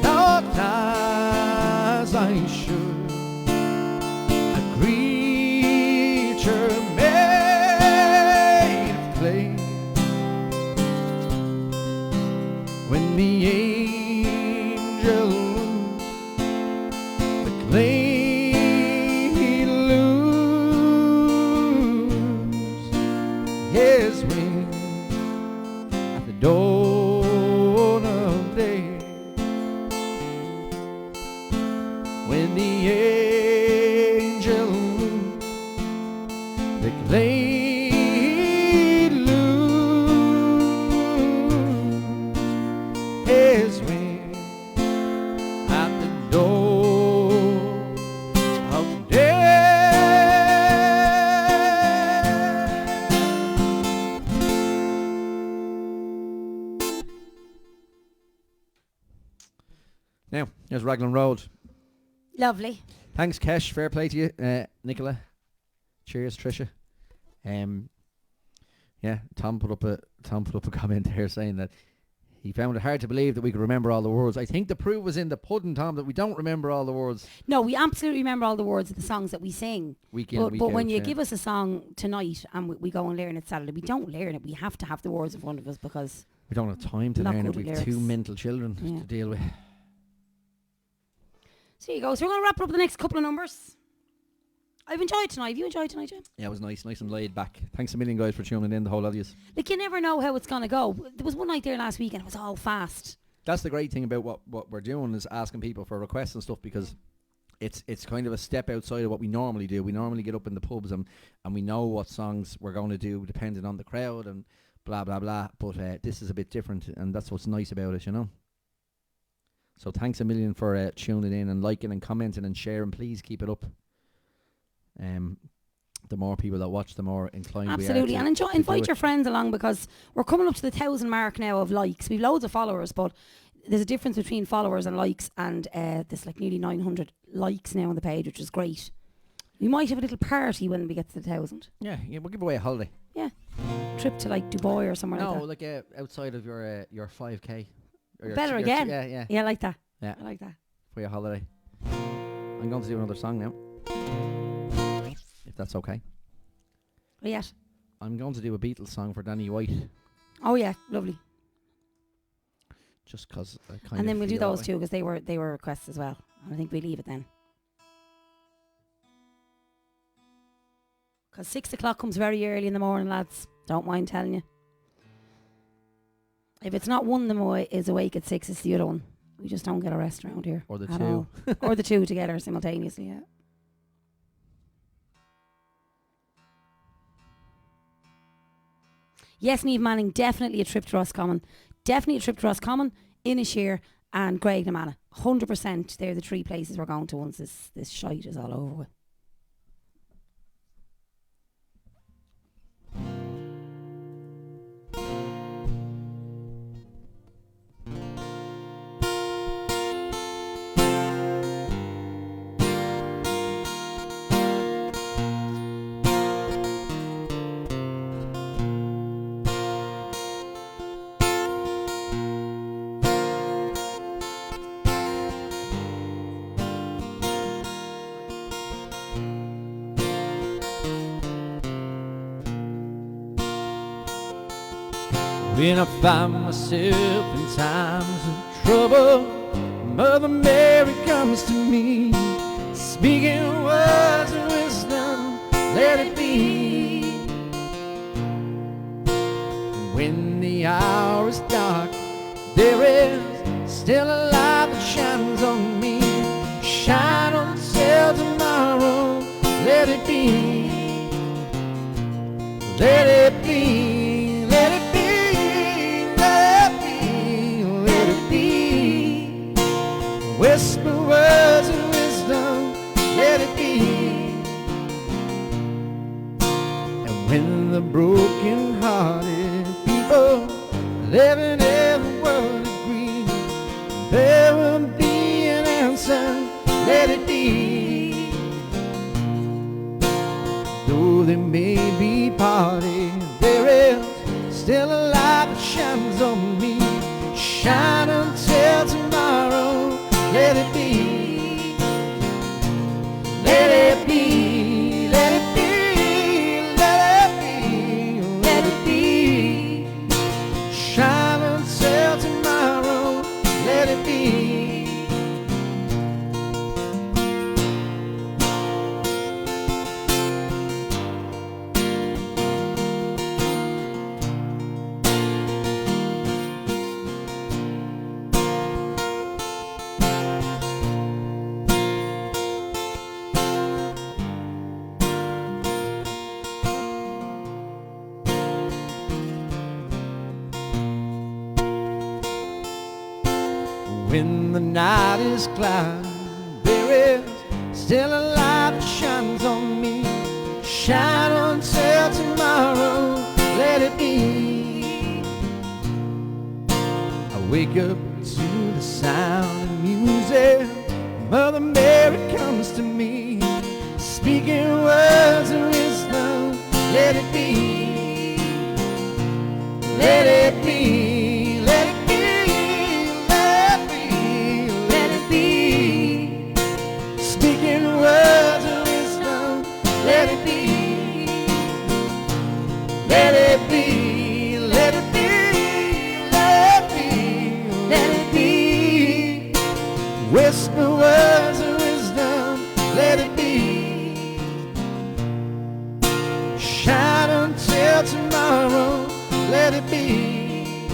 not as I should, a creature made of clay. When the angel the clay lose his wings at the dawn of day. When the angel the clay lose his wings at the dawn of day. Now, here's Raglan Road. Lovely. Thanks, Kesh. Fair play to you, Nicola. Cheers, Tricia. Yeah, Tom put up a comment there saying that he found it hard to believe that we could remember all the words. I think the proof was in the pudding, Tom, that we don't remember all the words. No, we absolutely remember all the words of the songs that we sing. Week in, but week but out, when you yeah. give us a song tonight and we go and learn it Saturday, we don't learn it. We have to have the words in front of us because We don't have time to Not learn it. good We've lyrics. two mental children Yeah. to deal with. So there you go. So we're going to wrap it up with the next couple of numbers. I've enjoyed tonight. Have you enjoyed tonight, Jim? Yeah, it was nice and laid back. Thanks a million, guys, for tuning in, the whole of you. Like, you never know how it's going to go. There was one night there last week and it was all fast. That's the great thing about what we're doing, is asking people for requests and stuff, because it's kind of a step outside of what we normally do. We normally get up in the pubs and we know what songs we're going to do depending on the crowd and blah, blah, blah. But this is a bit different, and that's what's nice about it, you know. So thanks a million for tuning in and liking and commenting and sharing. Please keep it up. The more people that watch, the more inclined Absolutely. we are And to invite do your it. friends along, because we're coming up to the 1,000 mark now of likes. We've loads of followers, but there's a difference between followers and likes, and there's like nearly 900 likes now on the page, which is great. We might have a little party when we get to the 1,000. Yeah, we'll give away a holiday. Yeah. Trip to like Dubai or somewhere No, like that. like outside of your 5k. Or your Better your again. yeah. Yeah, I like that. Yeah. I like that. For your holiday. I'm going to do another song now, if that's okay. Oh, yes. I'm going to do a Beatles song for Danny White, Oh, yeah. Lovely. just because I kind of And then we'll do feel that those way. two, because they were requests as well. And I think we leave it then. Because 6 o'clock comes very early in the morning, lads. Don't mind telling you. If it's not one of them is awake at 6, it's the other one. We just don't get a rest around here. Or the at two. all. Or the two together simultaneously, yeah. Yes, Niamh Manning, definitely a trip to Roscommon. Definitely a trip to Roscommon, Inisheer and Graignamanagh. 100%. They're the three places we're going to once this shite is all over with. When I find myself in times of trouble, Mother Mary comes to me, speaking words of wisdom, let it be. When the hour is dark, there is still a light that shines on me. Shine until tomorrow, let it be. Let it be, let it be, let it be, let it be. when the broken-hearted people living in the world agree there will be an answer, let it be. Though there may be party, there is still a light that shines on me. Shine until tomorrow, let it be. Let it be, let it be, let it be, let it be. Shine until tomorrow, let it be. When the night is clouded, there is still a light that shines on me. Shine until tomorrow, let it be. I wake up to the sound of music. Mother Mary comes to me, speaking words of wisdom. Let it be. Let it be. Let it be. Speaking words of wisdom, let it be. Let it be, let it be, let it be, let it be. Whisper words of wisdom, let it be. Shine until tomorrow, let it be.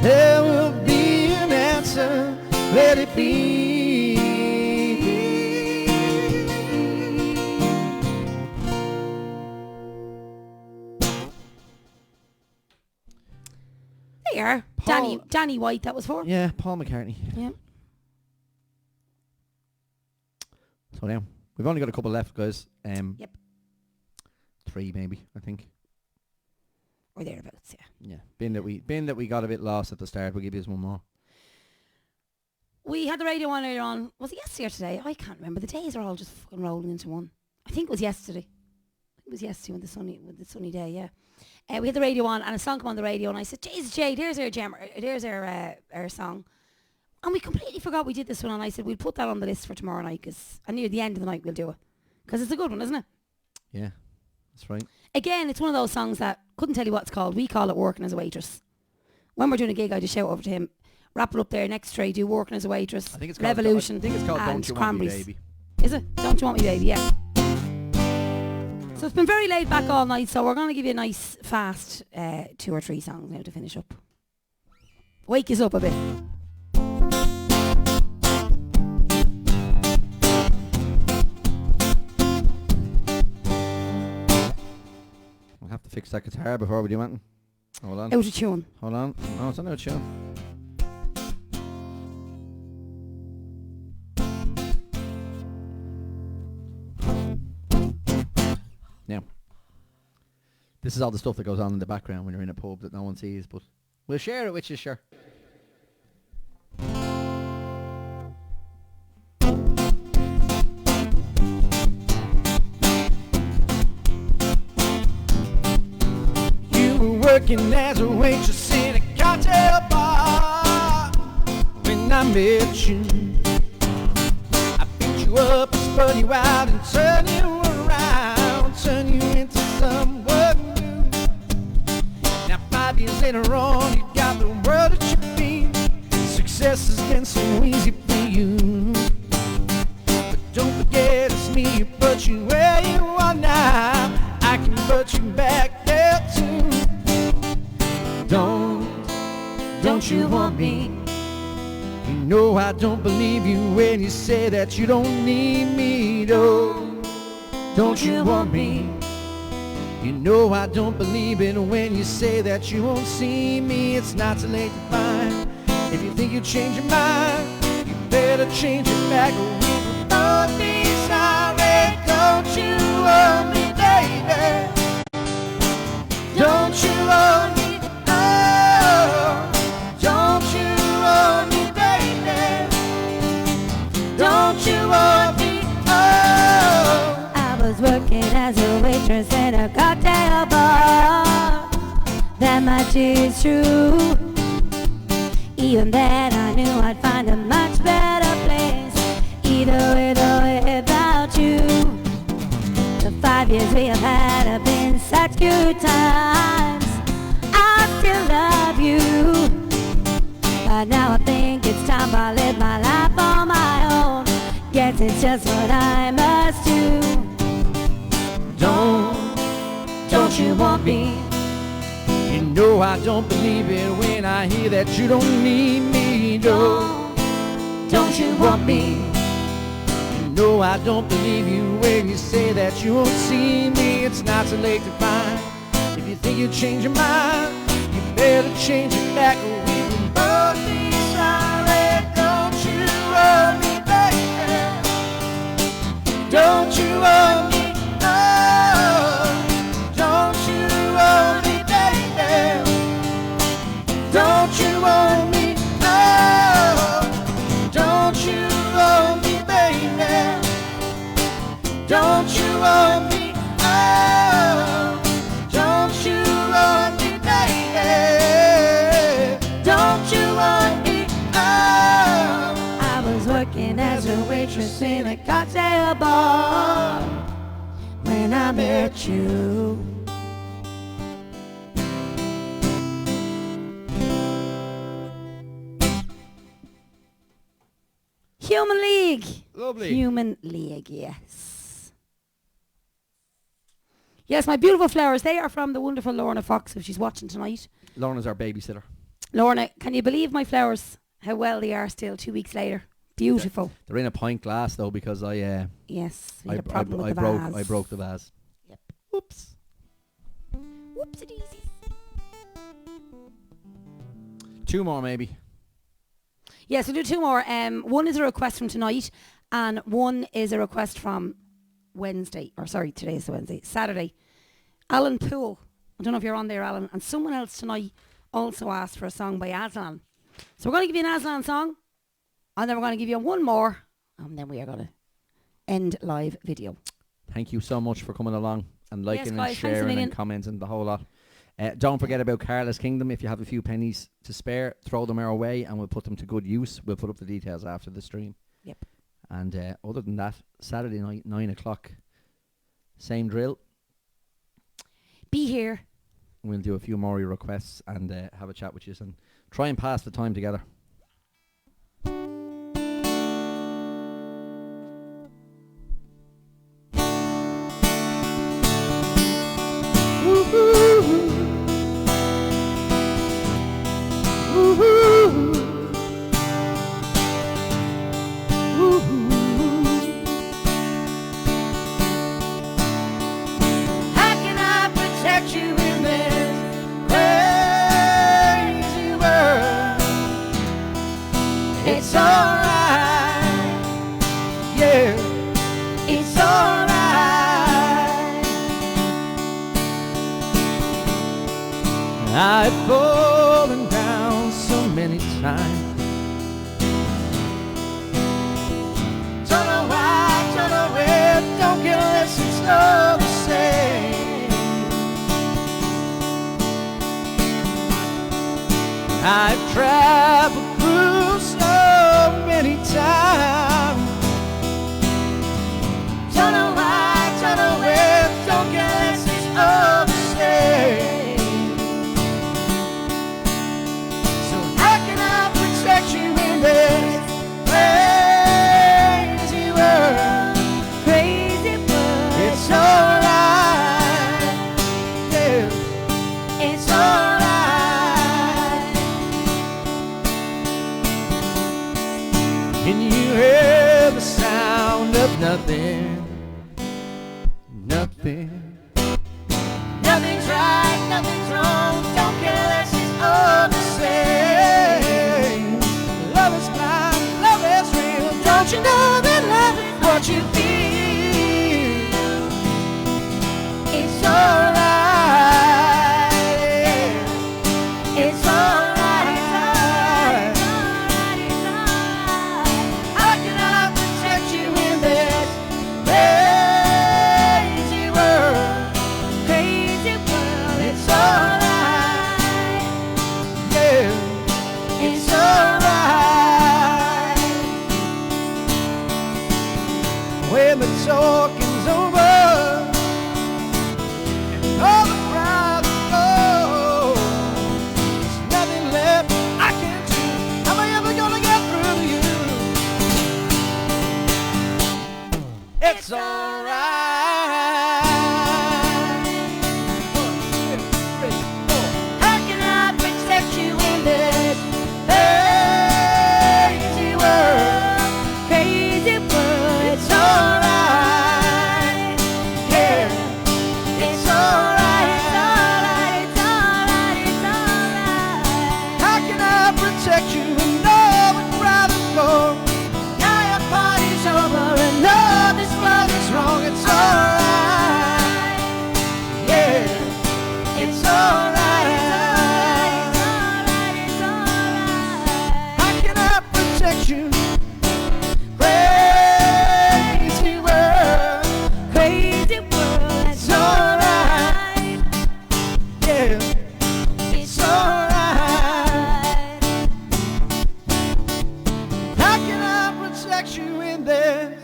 There will be an answer, let it be. There you are. Danny White, that was for. Yeah, Paul McCartney. Yeah. So now, we've only got a couple left, guys. Yep. 3 maybe, I think. Or thereabouts, yeah. Yeah. Being that we got a bit lost at the start, we'll give you one more. We had the radio on earlier on. Was it yesterday or today? I can't remember. The days are all just fucking rolling into one. I think it was yesterday. It was yesterday with the sunny day, yeah. We had the radio on and a song came on the radio and I said, Jesus Jay, there's our song. And we completely forgot we did this one and I said, we'll put that on the list for tomorrow night because near the end of the night we'll do it. Because it's a good one, isn't it? Yeah, that's right. Again, it's one of those songs that, couldn't tell you what it's called. We call it Working as a Waitress. When we're doing a gig, I just shout over to him, wrap it up there next tray, do Working as a Waitress, I think it's called, Revolution, I think it's called and Don't You Cranberries. Want Me Baby. Is it? Don't You Want Me Baby, yeah. So it's been very laid back all night, so we're going to give you a nice, fast 2 or 3 songs now to finish up. Wake us up a bit. I'll have to fix that guitar before we do anything. Hold on. Out of tune. Hold on. Oh, it's not out of tune. Now, this is all the stuff that goes on in the background when you're in a pub that no one sees, but we'll share it with you, sure. You were working as a waitress in a cocktail bar when I met you. I picked you up, spun you out, and turned you around, turn you into someone new. Now 5 years later on, you got the world at your feet. Success has been so easy for you. But don't forget it's me who put you where you are now. I can put you back there too. Don't you want me? You know I don't believe you when you say that you don't need me. No, don't you want me? You know I don't believe it when you say that you won't see me. It's not too late to find. If you think you change your mind, you better change it back or we will both be sorry. Don't you want me, baby? waitress in a cocktail bar. That much is true. Even then I knew I'd find a much better place, either with or without you. The 5 years we have had have been such good times. I still love you, but now I think it's time I live my life on my own. Guess it's just what I must do. Don't you want me? You know I don't believe it when I hear that you don't need me. Don't you want me? You know I don't believe you when you say that you won't see me. It's not too late to find. If you think you change your mind, you better change it back, or we will both be sorry. Don't you want me, baby? Don't you want me? Oh, don't you want me, baby? Don't you want me? Oh, don't you want me, baby? Don't you want me? Oh, don't you want me, baby? Don't you want me? Oh, I was working as a waitress in a cocktail bar when I met you. Human League. Lovely. Human League, yes. Yes, my beautiful flowers. They are from the wonderful Lorna Fox, if she's watching tonight. Lorna's our babysitter. Lorna, can you believe my flowers? How well they are still 2 weeks later. Beautiful. They're in a pint glass though because I Yes, we I, had a problem with the broke vase. I broke the vase. Yep. Whoops. Whoopsie-daisy. 2 more maybe. Yes, we'll do 2 more. One is a request from tonight, and one is a request from Wednesday. Or sorry, today is the Wednesday. Saturday. Alan Poole. I don't know if you're on there, Alan. And someone else tonight also asked for a song by Aslan. So we're going to give you an Aslan song, and then we're going to give you one more, and then we are going to end live video. Thank you so much for coming along and liking and guys, thanks a sharing million. and commenting the whole lot. Don't forget about Carla's Kingdom. If you have a few pennies to spare, throw them our way and we'll put them to good use. We'll put up the details after the stream. Yep. And other than that, Saturday night, 9 o'clock, same drill. Be here. We'll do a few more requests and have a chat with you and try and pass the time together. how can I protect you in this crazy world? It's alright, yeah, it's alright. I've fallen down so many times. Don't know why, don't know where, don't get less, it's all the same. I've traveled through so many times. Don't know why, don't know where, don't get less, it's all the same. So how can I protect you in this crazy world? Crazy world. It's alright, yeah, it's alright. Can you hear the sound of nothing? Nothing. Nothing's right, nothing's wrong. Don't care less, it's all the same. Love is blind, love is real. Don't you know that love is what you feel? It's alright, yeah. It's alright. How can I protect you in this when the talking's over and all the crowd goes, there's nothing left I can do. Am I ever gonna get through to you? It's alright. 1, 2, 3, 4. How can I protect you in this Crazy world. crazy world? It's alright. Yeah. It's alright. It's alright, it's alright, it's alright. How can I protect you when all the crowd is gone? Now your party's over and all this world is wrong. It's alright. Yeah. It's alright. It's alright. How can I protect you? Crazy world. Crazy world. It's alright. Yeah. It's alright. How can I protect you in this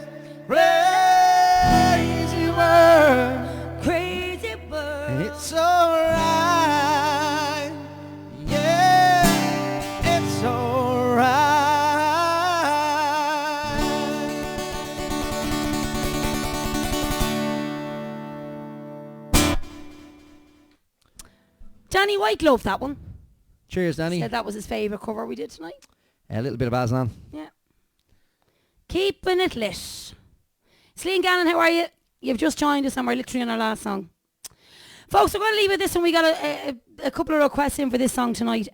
crazy world? Crazy world. It's alright. Yeah, it's alright. Danny White loved that one. Cheers, Danny. Said that was his favourite cover we did tonight. A little bit of Aslan. Yeah. Keeping it lit. Celine Gannon, how are you? You've just joined us and we're literally on our last song. Folks, we're going to leave with this one. We got a couple of requests in for this song tonight.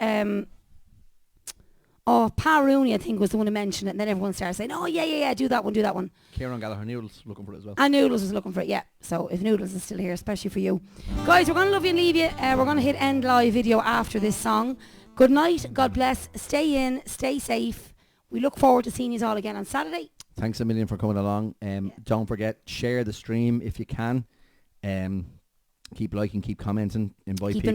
Pa Rooney, I think, was the one who mentioned it, and then everyone started saying, oh, yeah, do that one. Kieran Gallagher Noodles looking for it as well. And Noodles was looking for it, yeah. So if Noodles is still here, especially for you. Guys, we're going to love you and leave you. We're going to hit end live video after this song. Good night. God bless. Stay in. Stay safe. We look forward to seeing you all again on Saturday. Thanks a million for coming along. Don't forget, share the stream if you can. Keep liking, keep commenting, invite people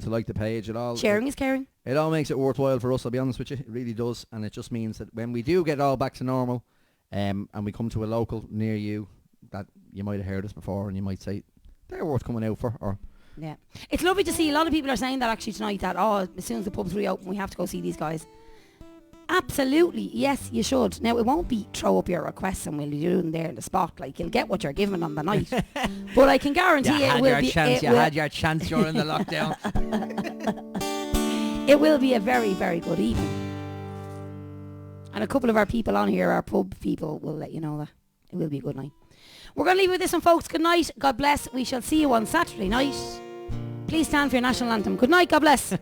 to like the page. Sharing is caring. It all makes it worthwhile for us, I'll be honest with you. It really does. And it just means that when we do get it all back to normal, and we come to a local near you that you might have heard us before and you might say, they're worth coming out for. Or Yeah. It's lovely to see. A lot of people are saying that actually tonight, that, as soon as the pubs reopen, we have to go see these guys. Absolutely. Yes, you should. Now, it won't be throw up your requests and we'll do them there in the spot. Like, you'll get what you're given on the night. But I can guarantee you it will be... You had your chance during the lockdown. It will be a very, very good evening. And a couple of our people on here, our pub people, will let you know that it will be a good night. We're going to leave with this one, folks. Good night. God bless. We shall see you on Saturday night. Please stand for your national anthem. Good night. God bless.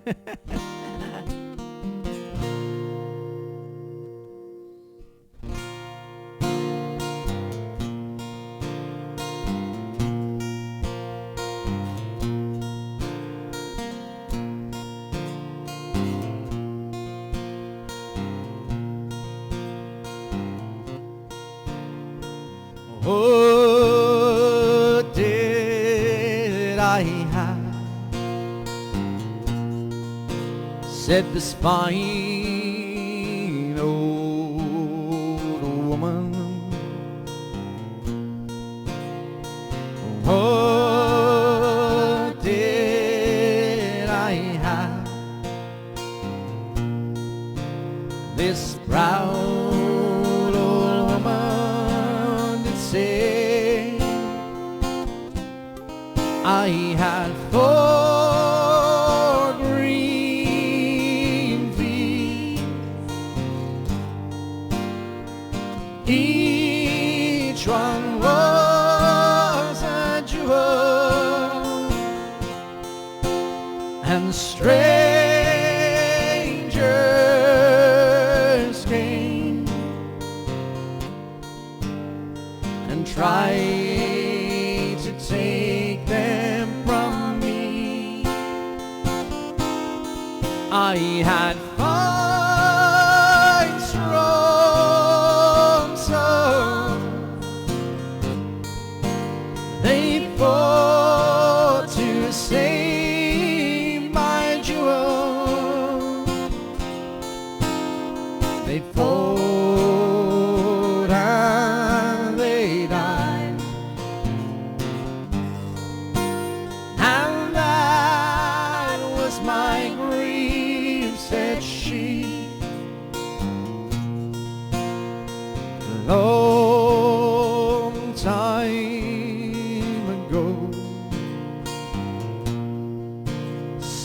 What did I have? Said this fine old woman. What did I have? This proud old woman did say I had 4 green feet, each one was a jewel, and strangers came and tried to take them from me. I had 5 strong sons. They fought to save my jewel. They fought and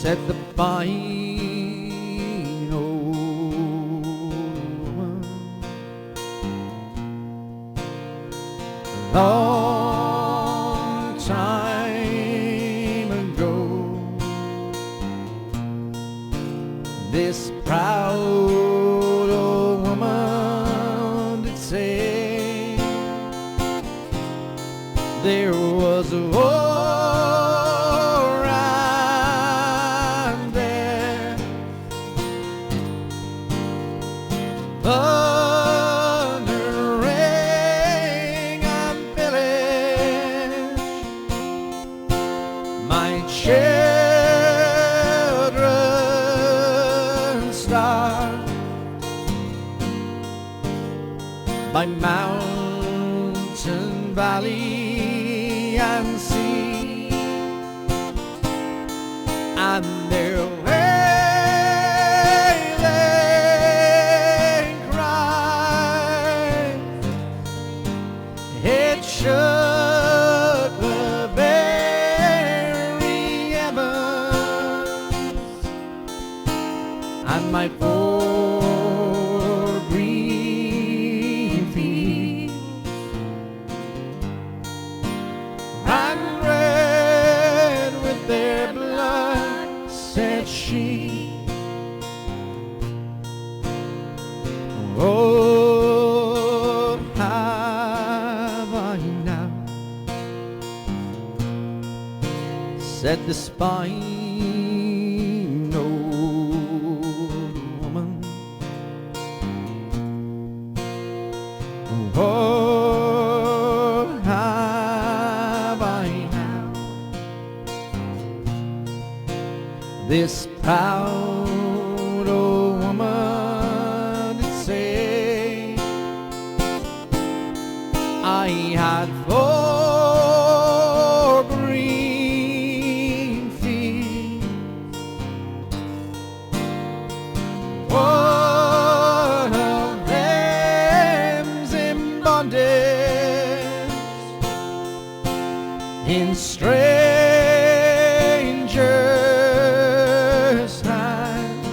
said the fine old woman. Long time ago, this proud old woman did say there was a war out there, thundering and pillage. My children starved by mountain, valley, and sea, and their wailing cry, it shook the very heavens, and my poor green fields ran red with their blood, said she. Oh, have I now, said the spine old woman. Oh, have I now, this proud old woman did say I had 4 green fields, 1 of them's in bondage in strangers' hands,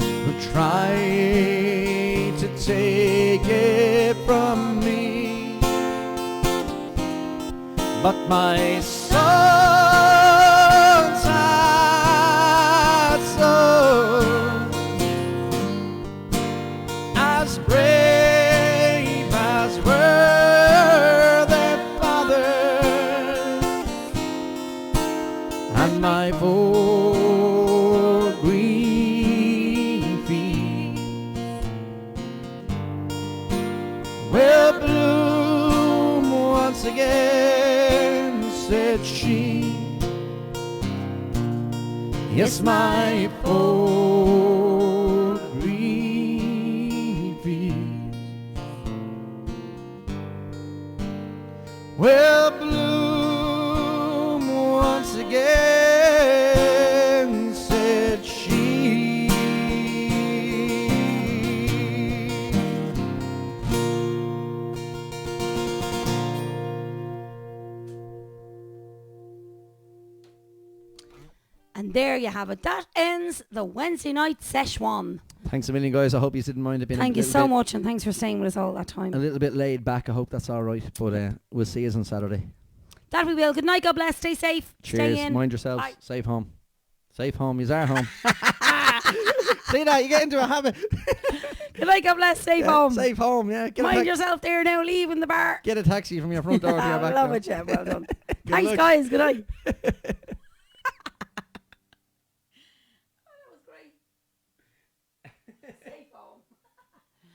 who tried to take it from me, but my son's heart souls as brave as were their fathers, and my poor green fields will bloom once again, said she. Yes, my poor green fields will bloom once again, said she. And there you have it. That ends the Wednesday night sesh one. Thanks a million, guys. I hope you didn't mind it being Thank a you little so bit, much, and thanks for staying with us all that a time. little bit laid back. I hope that's all right. But we'll see you on Saturday. That we will. Good night. God bless. Stay safe. Cheers. Stay in. Mind yourselves. Bye. Safe home. Safe home. Yous are home. See that? You get into a habit. Good night. God bless. Safe home. Safe home. Yeah. Mind yourself there now. Leaving the bar. Get a taxi from your front door to your back Love door. it, yeah. Well done. Good Thanks, luck. guys. Good night.